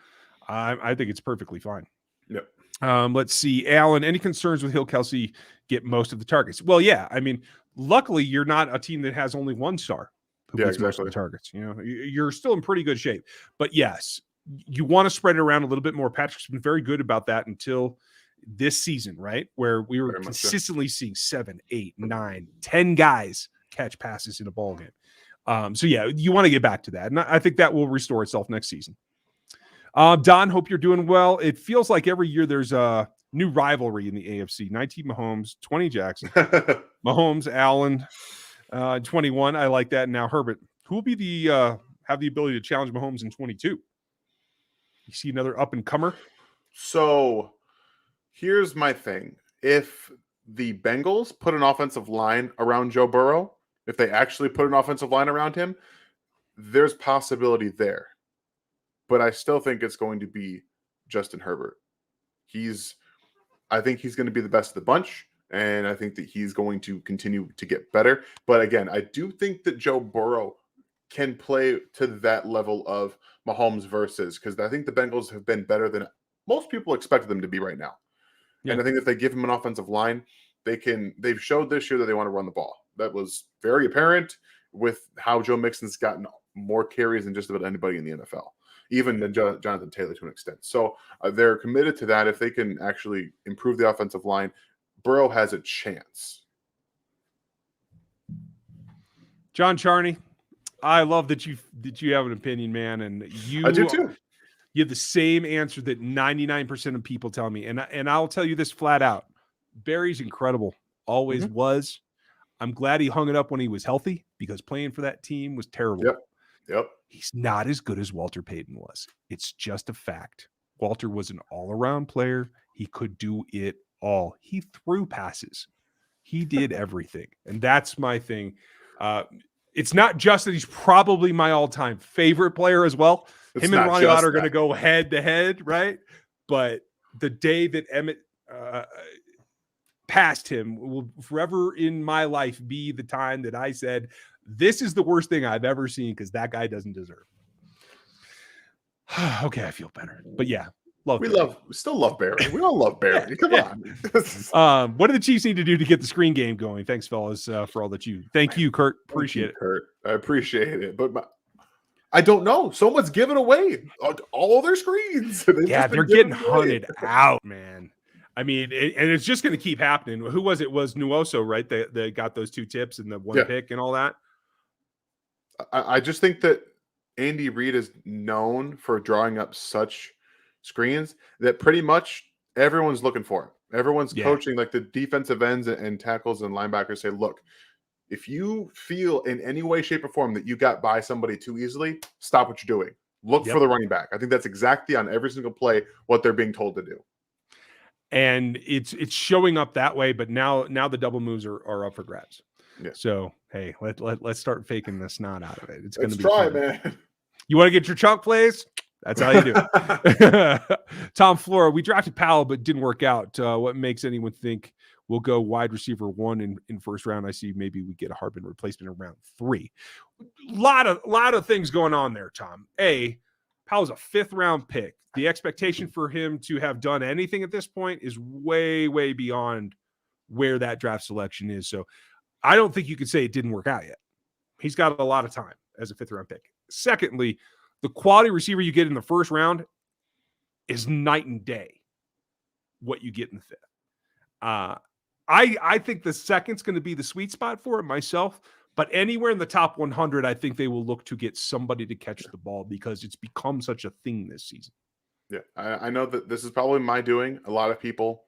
I think it's perfectly fine. Yep. Let's see, Alan. Any concerns with Hill Kelsey get most of the targets? Well, yeah. I mean, luckily you're not a team that has only one star who gets most of the targets. You know, you're still in pretty good shape. But yes, you want to spread it around a little bit more. Patrick's been very good about that until this season, right? Where we were consistently seeing 7, 8, 9, 10 guys catch passes in a ball game. So yeah, you want to get back to that. And I think that will restore itself next season. Don, hope you're doing well. It feels like every year there's a new rivalry in the AFC. 19 Mahomes, 20 Jackson. Mahomes, Allen, 21. I like that. And now Herbert. Who will be have the ability to challenge Mahomes in 22? You see another up and comer? So here's my thing. If the Bengals put an offensive line around Joe Burrow, if they actually put an offensive line around him, there's possibility there. But I still think it's going to be Justin Herbert. I think he's going to be the best of the bunch, and I think that he's going to continue to get better. But again, I do think that Joe Burrow can play to that level of Mahomes versus, because I think the Bengals have been better than most people expected them to be right now. Yeah. And I think if they give him an offensive line, they've showed this year that they want to run the ball. That was very apparent with how Joe Mixon's gotten more carries than just about anybody in the NFL, even than Jonathan Taylor to an extent. So they're committed to that. If they can actually improve the offensive line, Burrow has a chance. John Charney, I love that you have an opinion, man, and I do too. You have the same answer that 99% of people tell me, and I'll tell you this flat out: Barry's incredible, always was. I'm glad he hung it up when he was healthy because playing for that team was terrible. Yep. He's not as good as Walter Payton was. It's just a fact. Walter was an all-around player. He could do it all. He threw passes. He did everything, and that's my thing. It's not just that he's probably my all-time favorite player as well. Him and Ronnie Lott are going to go head-to-head, right? But the day that Emmett passed him will forever in my life be the time that I said, this is the worst thing I've ever seen because that guy doesn't deserve it. Okay, I feel better. But yeah, we still love Barry. We all love Barry. Come on. What do the Chiefs need to do to get the screen game going? Thanks, fellas, for all that thank you, Kurt. Appreciate it. Kurt. I appreciate it. But I don't know. Someone's giving away all their screens. They're getting hunted out, man. I mean, and it's just going to keep happening. Who was it? It was Nuoso, right? That got those 2 tips and the 1 pick and all that. I just think that Andy Reid is known for drawing up such screens that pretty much everyone's looking for it. Everyone's coaching, like the defensive ends and tackles and linebackers say, look, if you feel in any way, shape, or form that you got by somebody too easily, stop what you're doing. Look for the running back. I think that's exactly on every single play what they're being told to do. And it's showing up that way, but now the double moves are up for grabs. Yeah. So, hey, let's start faking the snot out of it. It's going to be try, fun. man. You want to get your chunk plays? That's how you do it. Tom Flora, we drafted Powell, but didn't work out. What makes anyone think we'll go wide receiver 1 in first round? I see maybe we get a Hardman replacement in round 3. Lot of things going on there, Tom. Powell's a 5th round pick. The expectation for him to have done anything at this point is way, way beyond where that draft selection is. So I don't think you could say it didn't work out yet. He's got a lot of time as a 5th round pick. Secondly, the quality receiver you get in the first round is night and day what you get in the 5th. I think the 2nd's going to be the sweet spot for it myself, but anywhere in the top 100, I think they will look to get somebody to catch the ball because it's become such a thing this season. Yeah, I know that this is probably my doing. A lot of people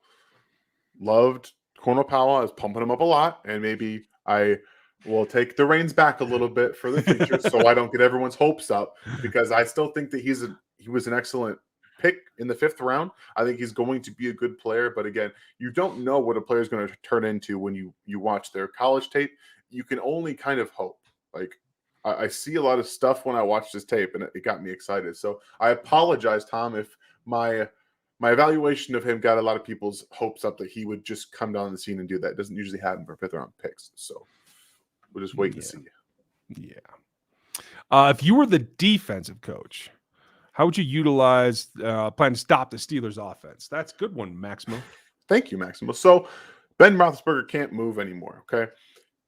loved Cornell Powell. I was pumping him up a lot, and maybe I will take the reins back a little bit for the future so I don't get everyone's hopes up, because I still think that he was an excellent pick in the 5th round. I think he's going to be a good player, but again, you don't know what a player is going to turn into when you watch their college tape. You can only kind of hope. Like, I see a lot of stuff when I watch this tape, and it got me excited. So I apologize, Tom, if my evaluation of him got a lot of people's hopes up that he would just come down the scene and do that. It doesn't usually happen for 5th round picks. So we'll just wait and see. Yeah. If you were the defensive coach, how would you utilize plan to stop the Steelers offense? That's a good one, Maximo. Thank you, Maximo. So Ben Roethlisberger can't move anymore. Okay.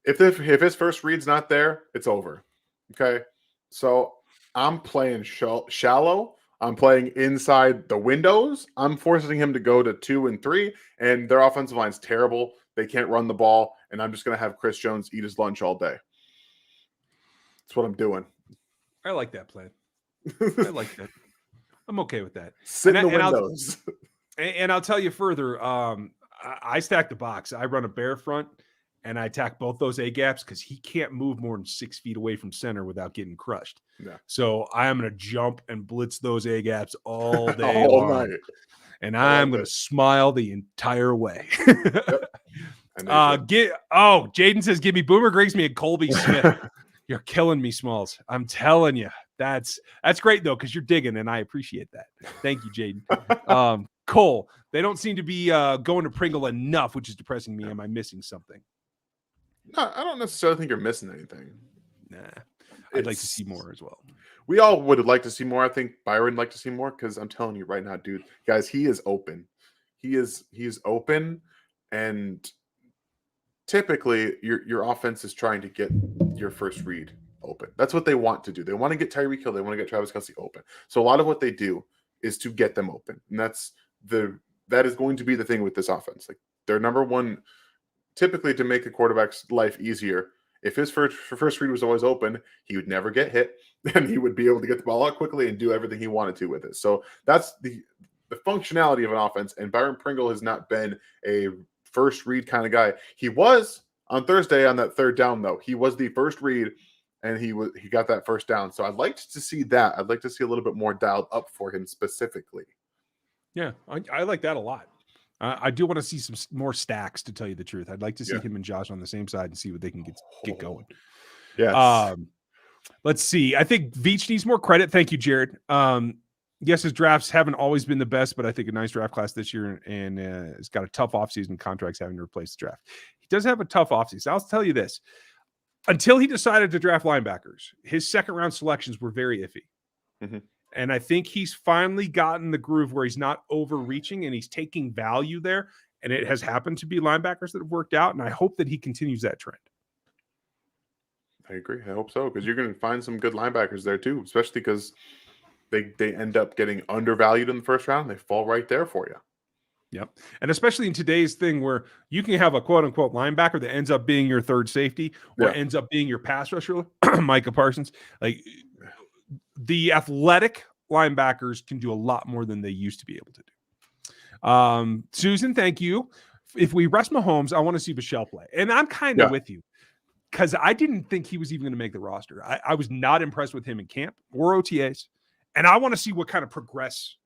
If his first read's not there, it's over. Okay. So I'm playing shallow. I'm playing inside the windows. I'm forcing him to go to 2 and 3, and their offensive line's terrible. They can't run the ball, and I'm just going to have Chris Jones eat his lunch all day. That's what I'm doing. I like that plan. I like that. I'm okay with that. Sit in the windows. I'll tell you further. I stack the box. I run a bear front, and I attack both those A gaps because he can't move more than 6 feet away from center without getting crushed. Yeah. So I am going to jump and blitz those A gaps all day long. Night. And I'm going to smile the entire way. Yep. Jaden says, give me Boomer Grigsby and Colby Smith. You're killing me, Smalls. I'm telling you. That's great, though, because you're digging, and I appreciate that. Thank you, Jaden. Cole, they don't seem to be going to Pringle enough, which is depressing me. Am I missing something? No, I don't necessarily think you're missing anything. Nah. I'd like to see more as well. We all would like to see more. I think Byron would like to see more because I'm telling you right now, dude, guys, he is open. He is open, and typically your offense is trying to get your first read open. That's what they want to do. They want to get Tyreek Hill. They want to get Travis Kelce open. So a lot of what they do is to get them open, and that is going to be the thing with this offense. Like, their number one, typically, to make a quarterback's life easier. If his first read was always open, he would never get hit, and he would be able to get the ball out quickly and do everything he wanted to with it. So that's the functionality of an offense, and Byron Pringle has not been a first read kind of guy. He was on Thursday on that 3rd down, though. He was the first read, and he got that first down. So I'd like to see that. I'd like to see a little bit more dialed up for him specifically. Yeah, I like that a lot. I do want to see some more stacks, to tell you the truth. I'd like to see him and Josh on the same side and see what they can get going. Yes. Let's see. I think Veach needs more credit. Thank you, Jared. Yes, his drafts haven't always been the best, but I think a nice draft class this year, and it's got a tough offseason, contracts having to replace the draft. He does have a tough offseason. I'll tell you this. Until he decided to draft linebackers, his 2nd round selections were very iffy. Mm-hmm. And I think he's finally gotten the groove where he's not overreaching and he's taking value there. And it has happened to be linebackers that have worked out. And I hope that he continues that trend. I agree. I hope so, because you're going to find some good linebackers there too, especially because they end up getting undervalued in the 1st round. They fall right there for you. Yep. And especially in today's thing where you can have a quote unquote linebacker that ends up being your 3rd safety or ends up being your pass rusher, Micah Parsons. Like, the athletic linebackers can do a lot more than they used to be able to do. Susan, thank you. If we rest Mahomes, I want to see Michelle play. And I'm kind of with you because I didn't think he was even going to make the roster. I was not impressed with him in camp or OTAs. And I want to see what kind of progress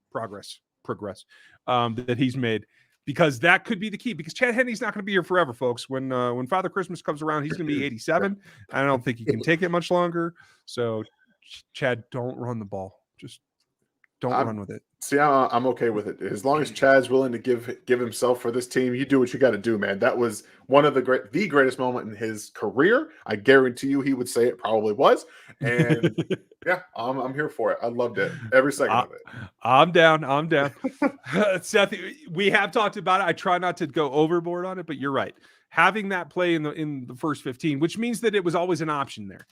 that he's made. because that could be the key. Because Chad Henne's not going to be here forever, folks. When Father Christmas comes around, he's going to be 87. I don't think he can take it much longer. So, Chad, don't run the ball. Just don't run with it. See, I'm okay with it. As long as Chad's willing to give himself for this team, you do what you got to do, man. That was one of the greatest moment in his career. I guarantee you he would say it probably was. And yeah, I'm here for it. I loved it. Every second of it. I'm down. Seth, we have talked about it. I try not to go overboard on it, but you're right. Having that play in the first 15, which means that it was always an option there.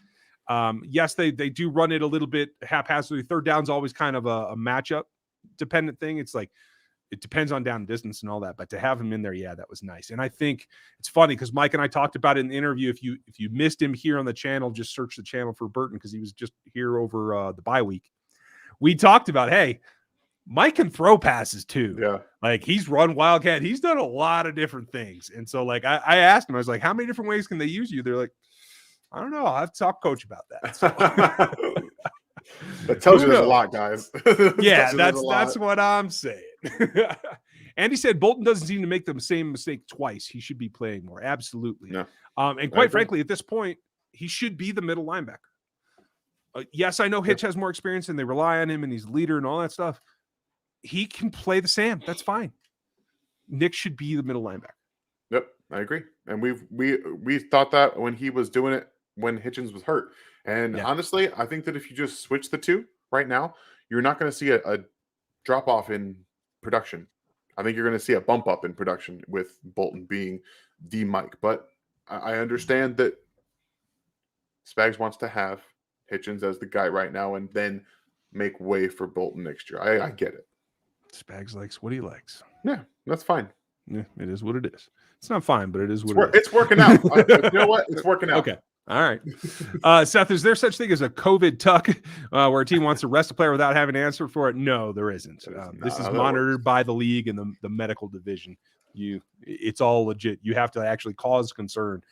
Yes, they do run it a little bit haphazardly. Third down's always kind of a matchup dependent thing. It's like it depends on down distance and all that, but to have him in there, yeah, that was nice. And I think it's funny because Mike and I talked about it in the interview. If you missed him here on the channel, just search the channel for Burton because he was just here over the bye week. We talked about, hey, Mike can throw passes too. Yeah, like he's run Wildcat. He's done a lot of different things. And so like I asked him, I was like, how many different ways can they use you? They're like, I don't know. I'll have to talk coach about that. So. That tells you there's a lot, guys. Yeah, that's what I'm saying. Andy said Bolton doesn't seem to make the same mistake twice. He should be playing more. Absolutely. Yeah. And quite frankly, at this point, he should be the middle linebacker. Yes, I know Hitch has more experience and they rely on him and he's a leader and all that stuff. He can play the Sam. That's fine. Nick should be the middle linebacker. Yep, I agree. And we thought that when he was doing it when Hitchens was hurt. And honestly, I think that if you just switch the two right now, you're not going to see a drop off in production. I think you're going to see a bump up in production with Bolton being the Mike. But I understand that Spags wants to have Hitchens as the guy right now and then make way for Bolton next year. I get it. Spags likes what he likes. Yeah, that's fine. Yeah, it is what it is. It's not fine, but it is what it is. It's working out. You know what? It's working out. Okay. All right. Seth, is there such thing as a COVID tuck where a team wants to rest a player without having to answer for it? No, there isn't. This is monitored by the league and the medical division. It's all legit. You have to actually cause concern.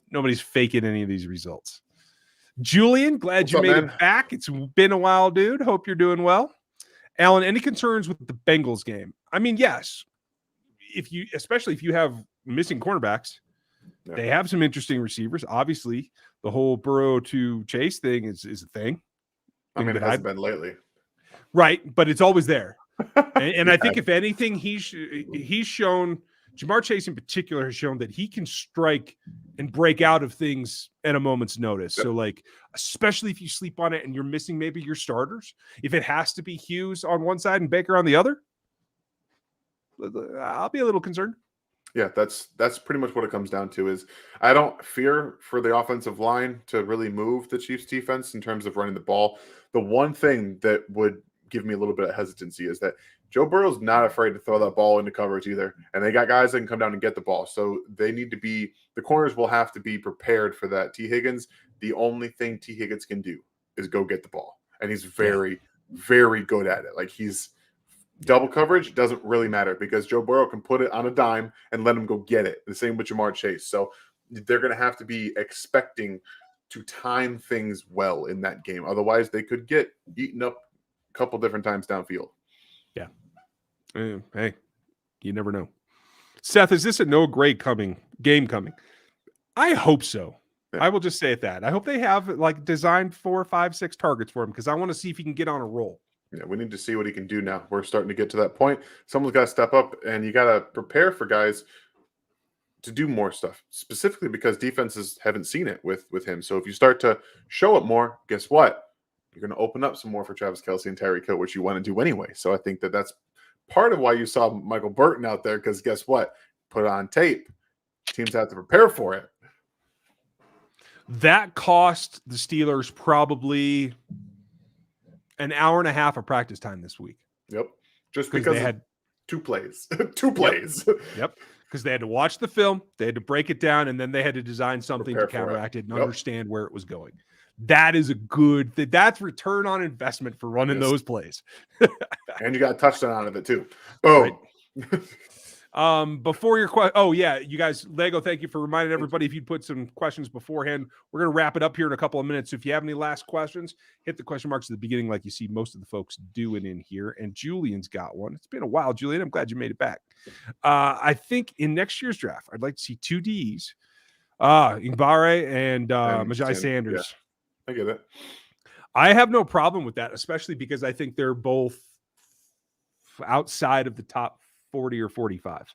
Nobody's faking any of these results. Julian, glad you made it back. It's been a while, dude. Hope you're doing well. Alan, any concerns with the Bengals game? I mean, yes. Especially if you have missing cornerbacks. Yeah. They have some interesting receivers. Obviously, the whole Burrow to Chase thing is a thing. I mean, it hasn't been lately. Right, but it's always there. And I think if anything, he's shown, Jamar Chase in particular has shown that he can strike and break out of things at a moment's notice. Yep. So, like, especially if you sleep on it and you're missing maybe your starters, if it has to be Hughes on one side and Baker on the other, I'll be a little concerned. Yeah, that's pretty much what it comes down to. Is I don't fear for the offensive line to really move the Chiefs defense in terms of running the ball. The one thing that would give me a little bit of hesitancy is that Joe Burrow's not afraid to throw that ball into coverage either. And they got guys that can come down and get the ball. So they need to be, the corners will have to be prepared for that. T. Higgins, the only thing T. Higgins can do is go get the ball. And he's very, very good at it. Like he's, double coverage doesn't really matter because Joe Burrow can put it on a dime and let him go get it. The same with Jamar Chase. So they're going to have to be expecting to time things well in that game. Otherwise, they could get eaten up a couple different times downfield. Yeah. Hey, you never know. Seth, is this a no grade game coming? I hope so. Yeah. I will just say it that. I hope they have like designed 4, 5, 6 targets for him because I want to see if he can get on a roll. Yeah, we need to see what he can do now. We're starting to get to that point. Someone's got to step up, and you got to prepare for guys to do more stuff, specifically because defenses haven't seen it with him. So if you start to show it more, guess what? You're going to open up some more for Travis Kelce and Tyreek Hill, which you want to do anyway. So I think that's part of why you saw Michael Burton out there because guess what? Put it on tape. Teams have to prepare for it. That cost the Steelers probably an hour and a half of practice time this week. Yep. Just because they had 2 plays. 2 plays. Yep. Because they had to watch the film, they had to break it down, and then they had to design something to counteract it and understand where it was going. That is that's return on investment for running those plays. And you got a touchdown out of it too. Oh. Before your question, oh yeah, you guys, Lego, thank you for reminding everybody. If you'd put some questions beforehand, we're gonna wrap it up here in a couple of minutes. So if you have any last questions, hit the question marks at the beginning, like you see most of the folks doing in here. And Julian's got one. It's been a while, Julian. I'm glad you made it back. I think in next year's draft, I'd like to see 2 Ds, Ngbare and Majai Sanders. Yeah, I get it. I have no problem with that, especially because I think they're both outside of the top 40 or 45.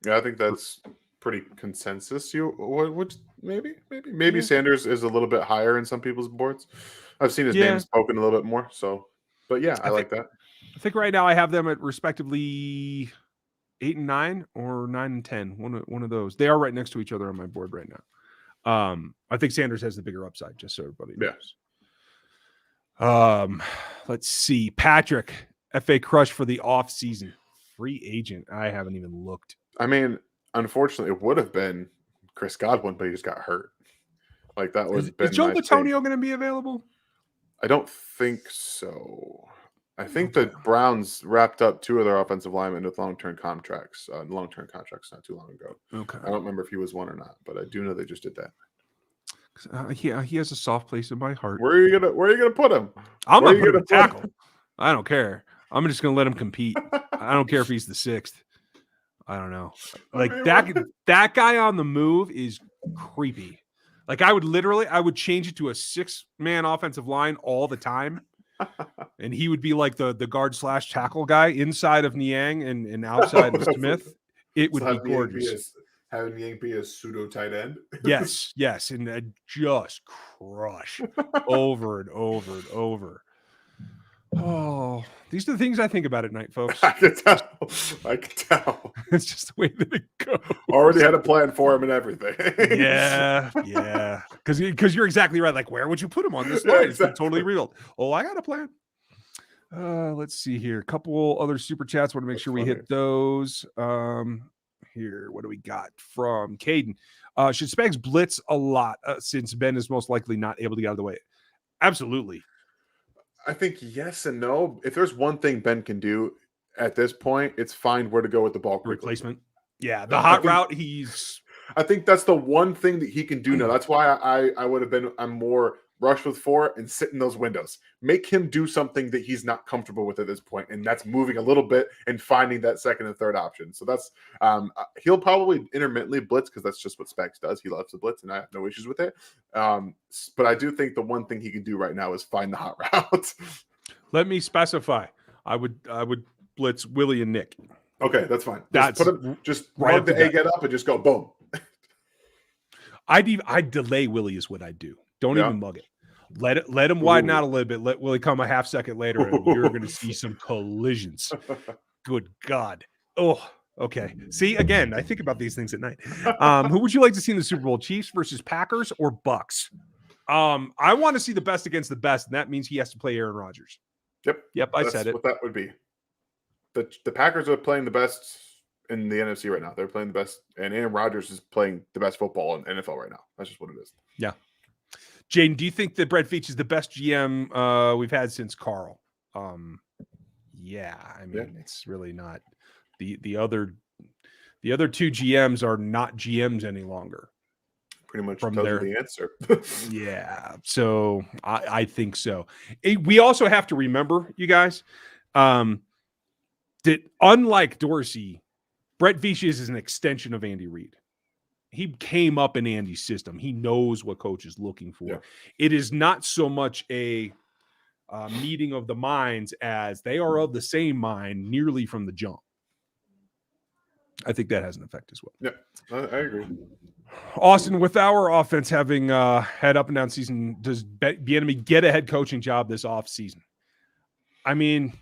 Yeah, I think that's pretty consensus. Maybe Sanders is a little bit higher in some people's boards. I've seen his name spoken a little bit more. So, but yeah, I like that. I think right now I have them at respectively 8 and 9 or 9 and 10. One of those. They are right next to each other on my board right now. I think Sanders has the bigger upside, just so everybody knows. Let's see. Patrick, FA crush for the off season. Free agent. I haven't even looked. I mean, unfortunately, it would have been Chris Godwin, but he just got hurt. Like that was. Is Joe Bitonio going to be available? I don't think so. I think the Browns wrapped up 2 of their offensive linemen with long-term contracts. Long-term contracts not too long ago. Okay. I don't remember if he was one or not, but I do know they just did that. He has a soft place in my heart. Where are you gonna put him? I'm gonna put him tackle. I don't care. I'm just gonna let him compete. I don't care if he's the 6th. I don't know. Like that guy on the move is creepy. Like I would change it to a 6-man offensive line all the time. And he would be like the guard / tackle guy inside of Niang and outside of Smith. It would be gorgeous. Having Niang be a pseudo tight end. Yes. And just crush over and over and over. Oh, these are the things I think about at night, folks. I can tell. It's just the way that it goes. Already had a plan for him and everything. Yeah. Because you're exactly right. Like, where would you put him on this line? Exactly. It's totally real. Oh, I got a plan. Let's see here. A couple other super chats. Want to make sure we hit those. Here, what do we got from Caden? Should Spags blitz a lot since Ben is most likely not able to get out of the way? Absolutely. I think yes and no. If there's one thing Ben can do at this point, it's find where to go with the ball quickly. Replacement. Yeah, the hot route. I think that's the one thing that he can do now. That's why I would have been. I'm more rush with 4 and sit in those windows. Make him do something that he's not comfortable with at this point, and that's moving a little bit and finding that second and third option. So that's he'll probably intermittently blitz because that's just what Specs does. He loves to blitz, and I have no issues with it. But I do think the one thing he can do right now is find the hot route. Let me specify. I would blitz Willie and Nick. Okay, that's fine. Just right run the egg up and just go boom. I'd delay Willie is what I do. Don't even mug it. Let him widen out a little bit. Let Willie come a half second later, and you're going to see some collisions. Good God. Oh, okay. See, again, I think about these things at night. Who would you like to see in the Super Bowl? Chiefs versus Packers or Bucks? I want to see the best against the best, and that means he has to play Aaron Rodgers. Yep. I said it. What that would be. The Packers are playing the best in the NFC right now. They're playing the best, and Aaron Rodgers is playing the best football in NFL right now. That's just what it is. Yeah. Jaden, do you think that Brett Veach is the best GM we've had since Carl? Yeah, I mean, it's really not. The other 2 GMs are not GMs any longer. Pretty much tells you the answer. Yeah, so I think so. We also have to remember, you guys, that unlike Dorsey, Brett Veach is an extension of Andy Reid. He came up in Andy's system. He knows what coach is looking for. Yeah. It is not so much a meeting of the minds as they are of the same mind nearly from the jump. I think that has an effect as well. Yeah, I agree. Austin, with our offense having had up and down season, does Bieniemy get a head coaching job this offseason? I mean,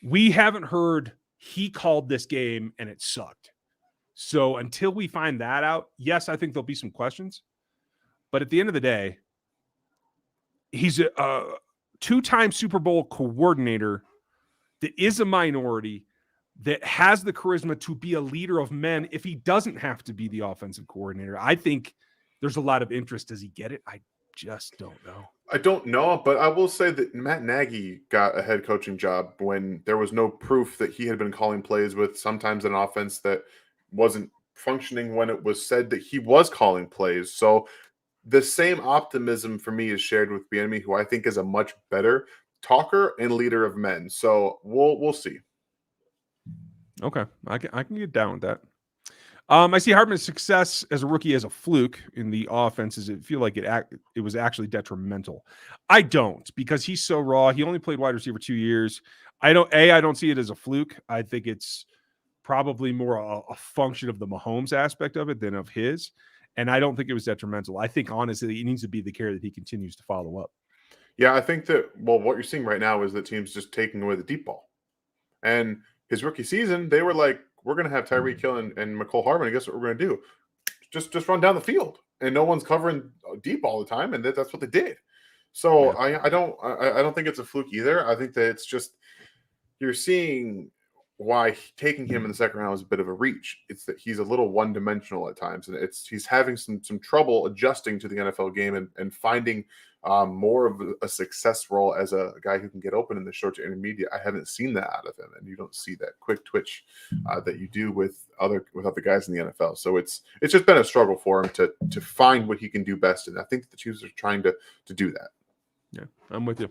we haven't heard he called this game and it sucked. So until we find that out, yes, I think there'll be some questions. But at the end of the day, he's a 2-time Super Bowl coordinator that is a minority, that has the charisma to be a leader of men if he doesn't have to be the offensive coordinator. I think there's a lot of interest. Does he get it? I just don't know. I don't know, but I will say that Matt Nagy got a head coaching job when there was no proof that he had been calling plays with sometimes an offense that wasn't functioning when it was said that he was calling plays. So the same optimism for me is shared with Bieniemy, who I think is a much better talker and leader of men. So we'll see. Okay, I can get down with that. I see Hartman's success as a rookie as a fluke in the offense. Does it feel like it was actually detrimental? I don't, because he's so raw. He only played wide receiver 2 years. I don't see it as a fluke. I think it's probably more a function of the Mahomes aspect of it than of his. And I don't think it was detrimental. I think, honestly, it needs to be the care that he continues to follow up. Yeah, I think that, well, what you're seeing right now is that teams just taking away the deep ball. And his rookie season, they were like, we're going to have Tyreek Hill and McCole Hardman. And guess what we're going to do? Just run down the field. And no one's covering deep all the time. And that's what they did. So yeah. I don't think it's a fluke either. I think that it's just, you're seeing why taking him in the second round is a bit of a reach. It's that he's a little one-dimensional at times, and he's having some trouble adjusting to the NFL game and finding more of a success role as a guy who can get open in the short to intermediate. I haven't seen that out of him, and you don't see that quick twitch that you do with other guys in the NFL. So it's just been a struggle for him to find what he can do best, and I think the Chiefs are trying to do that. Yeah, I'm with you.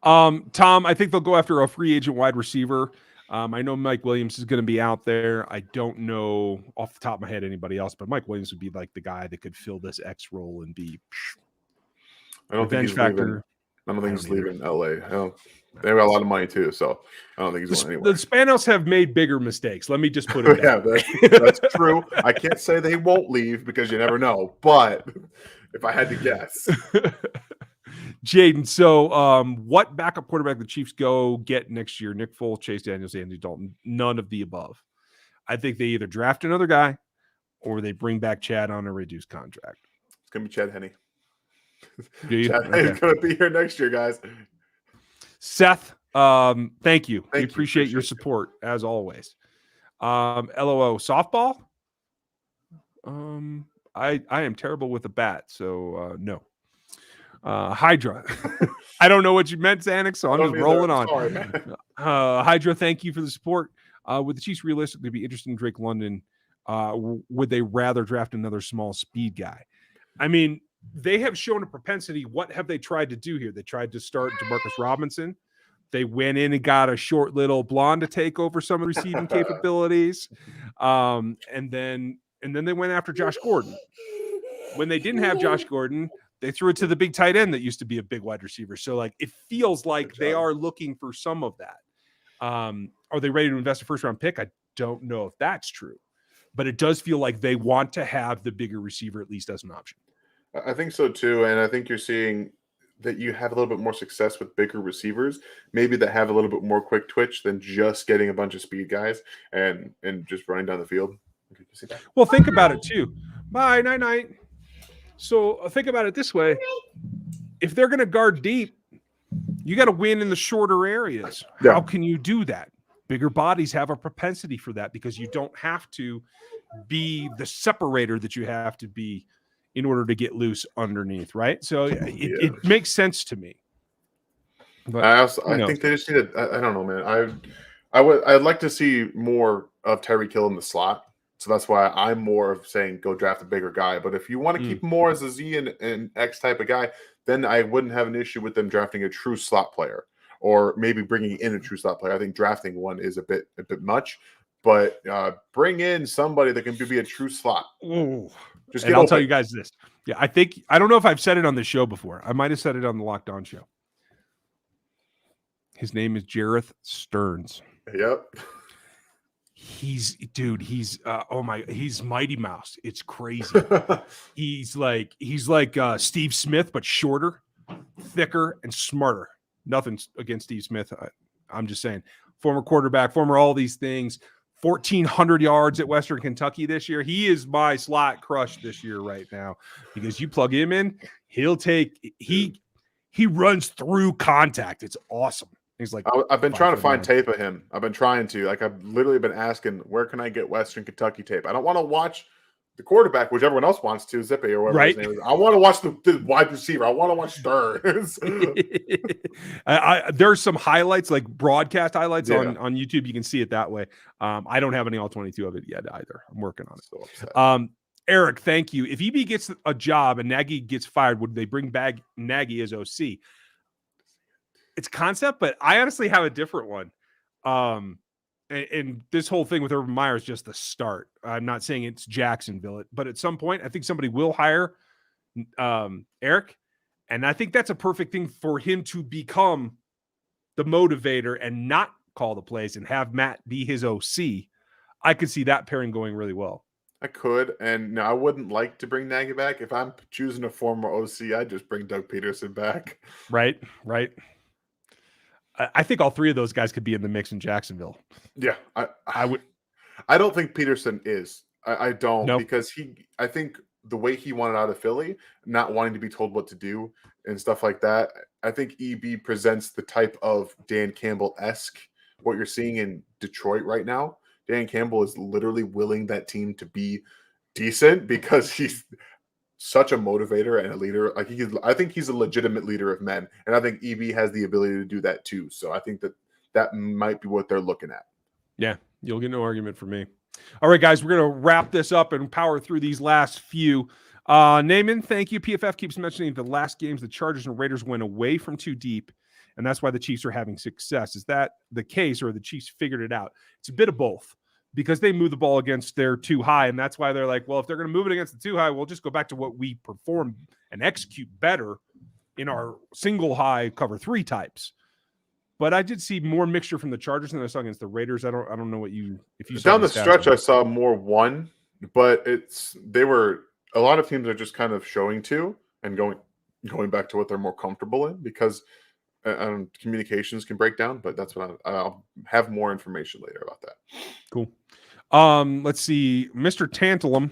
Tom, I think they'll go after a free agent wide receiver. I know Mike Williams is going to be out there. I don't know off the top of my head anybody else, but Mike Williams would be like the guy that could fill this X role and be. I don't think he's leaving. I don't think he's leaving LA. They have a lot of money too, so I don't think he's going anywhere. The Spanos have made bigger mistakes. Let me just put it. Yeah, that's true. I can't say they won't leave because you never know, but if I had to guess. Jaden, so what backup quarterback the Chiefs go get next year? Nick Foles, Chase Daniels, Andy Dalton. None of the above. I think they either draft another guy or they bring back Chad on a reduced contract. It's going to be Chad Henne. Chad Henne's going to be here next year, guys. Seth, thank you. We appreciate your support, as always. LOO, softball? I am terrible with a bat, so no. Hydra. I don't know what you meant, Xanax, so I'm just rolling on. Sorry, Hydra, thank you for the support. Would the Chiefs realistically be interested in Drake London? Would they rather draft another small speed guy? I mean, they have shown a propensity. What have they tried to do here? They tried to start DeMarcus Robinson. They went in and got a short little blonde to take over some of the receiving capabilities. And then they went after Josh Gordon. When they didn't have Josh Gordon, they threw it to the big tight end that used to be a big wide receiver. So, like, it feels like they are looking for some of that. Are they ready to invest a first-round pick? I don't know if that's true. But it does feel like they want to have the bigger receiver at least as an option. I think so, too. And I think you're seeing that you have a little bit more success with bigger receivers, maybe that have a little bit more quick twitch than just getting a bunch of speed guys and just running down the field. Well, think about it, too. Bye, night-night. So think about it this way. If they're going to guard deep, you got to win in the shorter areas. Yeah. How can you do that? Bigger bodies have a propensity for that because you don't have to be the separator that you have to be in order to get loose underneath, right? So it makes sense to me. But I think they just need I don't know, man. I'd like to see more of Tyreek Hill in the slot. So that's why I'm more of saying go draft a bigger guy. But if you want to keep more as a Z and X type of guy, then I wouldn't have an issue with them drafting a true slot player or maybe bringing in a true slot player. I think drafting one is a bit much, but bring in somebody that can be a true slot. Ooh. I'll tell you guys this. Yeah, I don't know if I've said it on the show before. I might have said it on the Locked On show. His name is Jareth Stearns. Yep. He's Mighty Mouse. It's crazy. he's like Steve Smith, but shorter, thicker, and smarter. Nothing against Steve Smith. I'm just saying, former quarterback, former all these things, 1,400 yards at Western Kentucky this year. He is my slot crush this year right now because you plug him in, he runs through contact. It's awesome. He's like, I've been trying to find tape of him. I've been trying to. I've literally been asking, where can I get Western Kentucky tape? I don't want to watch the quarterback, which everyone else wants to, Zippy or whatever Right. his name is. I want to watch the wide receiver. I want to watch Stearns. There's some highlights, like broadcast highlights Yeah. on YouTube. You can see it that way. I don't have any all 22 of it yet either. I'm working on it. So upset. Eric, thank you. If EB gets a job and Nagy gets fired, would they bring back Nagy as OC? It's concept, but I honestly have a different one. And this whole thing with Urban Meyer is just the start. I'm not saying it's Jacksonville, but at some point, I think somebody will hire Eric. And I think that's a perfect thing for him to become the motivator and not call the plays and have Matt be his OC. I could see that pairing going really well. I could, and no, I wouldn't like to bring Nagy back. If I'm choosing a former OC, I'd just bring Doug Peterson back. Right. I think all three of those guys could be in the mix in Jacksonville. Yeah, I would. I don't think Peterson is. I don't, Nope. because I think the way he wanted out of Philly, not wanting to be told what to do and stuff like that, I think EB presents the type of Dan Campbell-esque, what you're seeing in Detroit right now. Dan Campbell is literally willing that team to be decent because he's such a motivator and a leader. Like I think he's a legitimate leader of men, and I think EB has the ability to do that too. So I think that might be what they're looking at. Yeah, you'll get no argument from me. All right, guys, we're going to wrap this up and power through these last few. Naaman, thank you. PFF keeps mentioning the last games the Chargers and Raiders went away from too deep, and that's why the Chiefs are having success. Is that the case, or the Chiefs figured it out? It's a bit of both, because they move the ball against their too high, and that's why they're like, well, if they're going to move it against the too high, we'll just go back to what we perform and execute better in our single high cover 3 types. But I did see more mixture from the Chargers than I saw against the Raiders. I don't know if you down the stretch. I saw more 1, but a lot of teams are just kind of showing 2 and going back to what they're more comfortable in, because communications can break down. But that's what I'll have more information later about that. Cool. Let's see, Mr. Tantalum.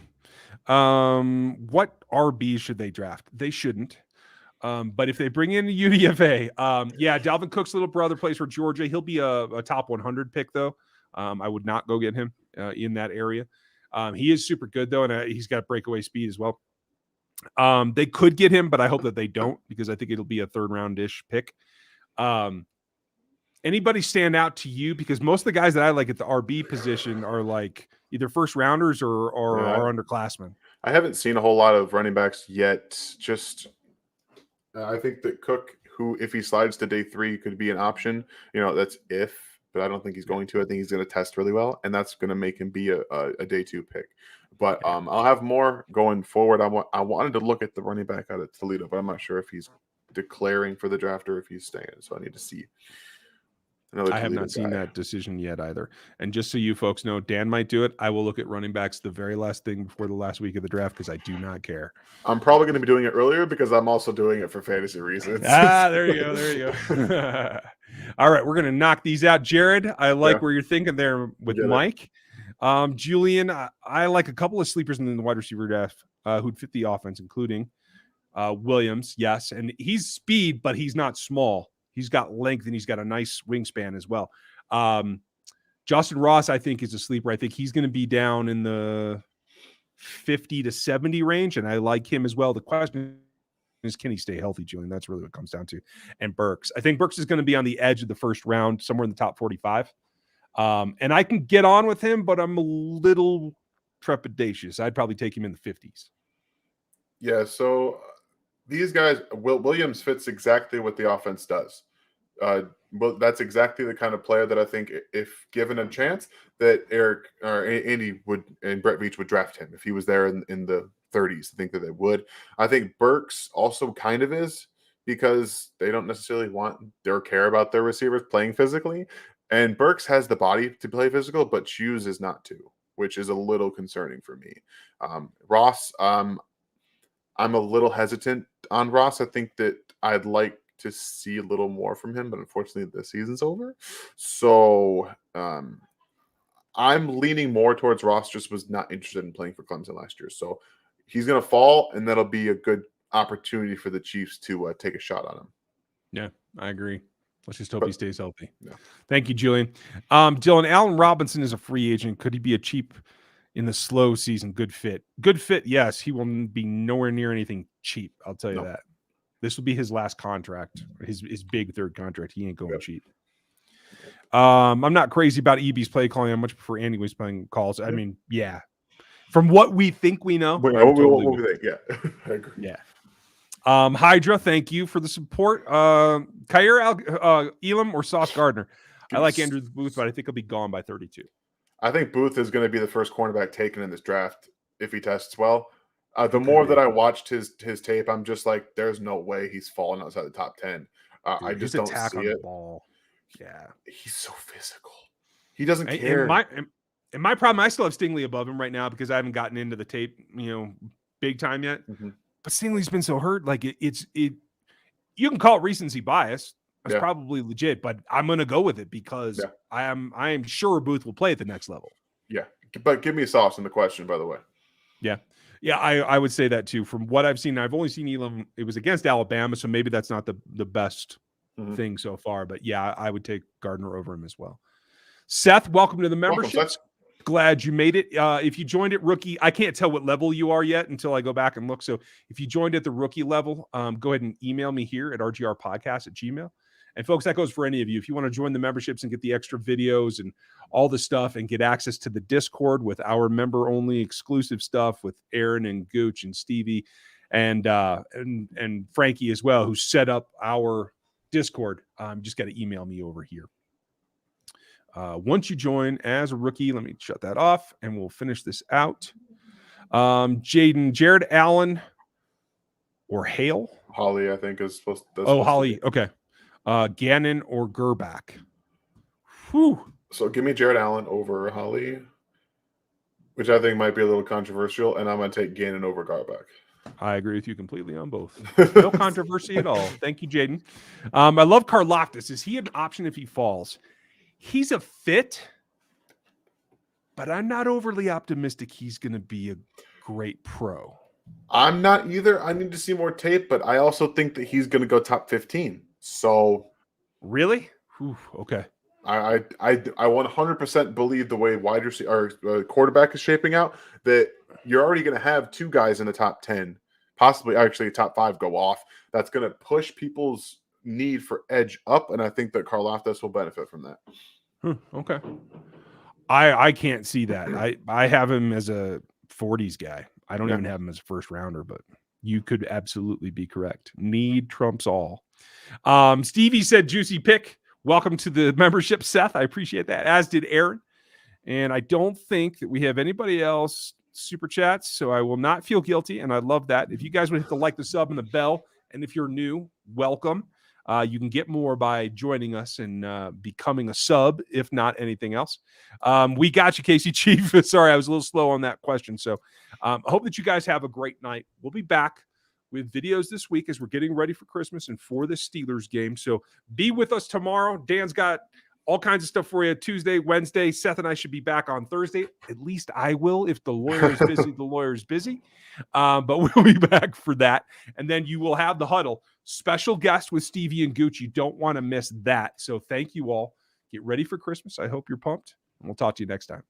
What RB should they draft? They shouldn't. But if they bring in a UDFA, Dalvin Cook's little brother plays for Georgia. He'll be a top 100 pick, though. I would not go get him in that area. He is super good, though, and he's got breakaway speed as well. They could get him, but I hope that they don't, because I think it'll be a 3rd round-ish pick. Anybody stand out to you? Because most of the guys that I like at the RB position are like either first rounders or underclassmen. I haven't seen a whole lot of running backs yet. Just I think that Cook, who if he slides to day 3, could be an option. That's if, but I don't think he's going to. I think he's going to test really well, and that's going to make him be a day 2 pick. But I'll have more going forward. I wanted to look at the running back out of Toledo, but I'm not sure if he's declaring for the draft or if he's staying. So I need to see. I have not seen that decision yet either. And just so you folks know, Dan might do it. I will look at running backs the very last thing before the last week of the draft, because I do not care. I'm probably going to be doing it earlier because I'm also doing it for fantasy reasons. There you go. All right, we're going to knock these out. Jared, I like where you're thinking there with Mike. Julian, I like a couple of sleepers in the wide receiver draft who'd fit the offense, including Williams. Yes, and he's speed, but he's not small. He's got length, and he's got a nice wingspan as well. Justin Ross, I think, is a sleeper. I think he's going to be down in the 50 to 70 range, and I like him as well. The question is, can he stay healthy, Julian? That's really what it comes down to. And Burks. I think Burks is going to be on the edge of the first round, somewhere in the top 45. And I can get on with him, but I'm a little trepidatious. I'd probably take him in the 50s. Yeah, so these guys, Williams fits exactly what the offense does. Well, that's exactly the kind of player that I think, if given a chance, that Eric or Andy would and Brett Veach would draft him if he was there in the 30s. I think that they would. I think Burks also kind of is, because they don't necessarily want or care about their receivers playing physically. And Burks has the body to play physical, but chooses not to, which is a little concerning for me. Ross, I'm a little hesitant on Ross. I think that I'd like to see a little more from him, but unfortunately the season's over. So I'm leaning more towards Ross. Just was not interested in playing for Clemson last year. So he's going to fall, and that'll be a good opportunity for the Chiefs to take a shot on him. Yeah, I agree. Let's just hope he stays healthy. Yeah. Thank you, Julian. Dylan, Allen Robinson is a free agent. Could he be a cheap in the slow season. Good fit. Good fit, yes. He will be nowhere near anything cheap. I'll tell you that. This will be his last contract, his big third contract. He ain't going cheap. I'm not crazy about EB's play calling. I much prefer Andy was playing calls. I mean, yeah. From what we think we know. What we think, yeah. I agree. Yeah. Hydra, thank you for the support. Kyer Elam or Sauce Gardner. I like Andrew Booth, but I think he'll be gone by 32. I think Booth is going to be the first cornerback taken in this draft if he tests well. The more that I watched his tape, I'm just like, there's no way he's falling outside the top 10. I just don't see it. Ball. Yeah, he's so physical. He doesn't care. And my problem, I still have Stingley above him right now because I haven't gotten into the tape, big time yet. Mm-hmm. But Stingley's been so hurt. Like it. You can call it recency bias. That's probably legit, but I'm going to go with it because I am sure Booth will play at the next level. Yeah, but give me Sauce in the question, by the way. Yeah. Yeah, I would say that too. From what I've seen, I've only seen Elam. It was against Alabama, so maybe that's not the best thing so far. But yeah, I would take Gardner over him as well. Seth, welcome to the membership. Welcome, Glad you made it. If you joined at rookie, I can't tell what level you are yet until I go back and look. So if you joined at the rookie level, go ahead and email me here at rgrpodcast@gmail.com. And folks, that goes for any of you. If you want to join the memberships and get the extra videos and all the stuff and get access to the Discord with our member-only exclusive stuff with Aaron and Gooch and Stevie and Frankie as well, who set up our Discord, just got to email me over here. Once you join as a rookie, let me shut that off and we'll finish this out. Jared Allen or Hale? Holly, I think is supposed to. Holly. Okay. Gannon or Gerbach. Whew. So give me Jared Allen over Holly, which I think might be a little controversial, and I'm going to take Gannon over Gerbach. I agree with you completely on both. No controversy at all. Thank you, Jaden. I love Karlaftis. Is he an option if he falls? He's a fit, but I'm not overly optimistic he's going to be a great pro. I'm not either. I need to see more tape, but I also think that he's going to go top 15. So, really? Whew, okay. I 100% believe the way wide receiver or quarterback is shaping out that you're already going to have two guys in the top 10, possibly actually top 5 go off. That's going to push people's need for edge up, and I think that Karlaftis will benefit from that. Okay. I can't see that. I have him as a 40s guy. I don't even have him as a first rounder, but you could absolutely be correct. Need trumps all. Stevie said juicy pick. Welcome to the membership, Seth. I appreciate that, as did Aaron. And I don't think that we have anybody else super chats, so I will not feel guilty, and I love that. If you guys would hit the like, the sub, and the bell, and if you're new, welcome. You can get more by joining us and becoming a sub, if not anything else. We got you, Casey Chief. Sorry, I was a little slow on that question. So I hope that you guys have a great night. We'll be back with videos this week as we're getting ready for Christmas and for the Steelers game. So be with us tomorrow. Dan's got all kinds of stuff for you Tuesday, Wednesday. Seth and I should be back on Thursday. At least I will. If the lawyer is busy, the lawyer is busy. But we'll be back for that. And then you will have the huddle. Special guest with Stevie and Gooch. You don't want to miss that. So thank you all. Get ready for Christmas. I hope you're pumped. And we'll talk to you next time.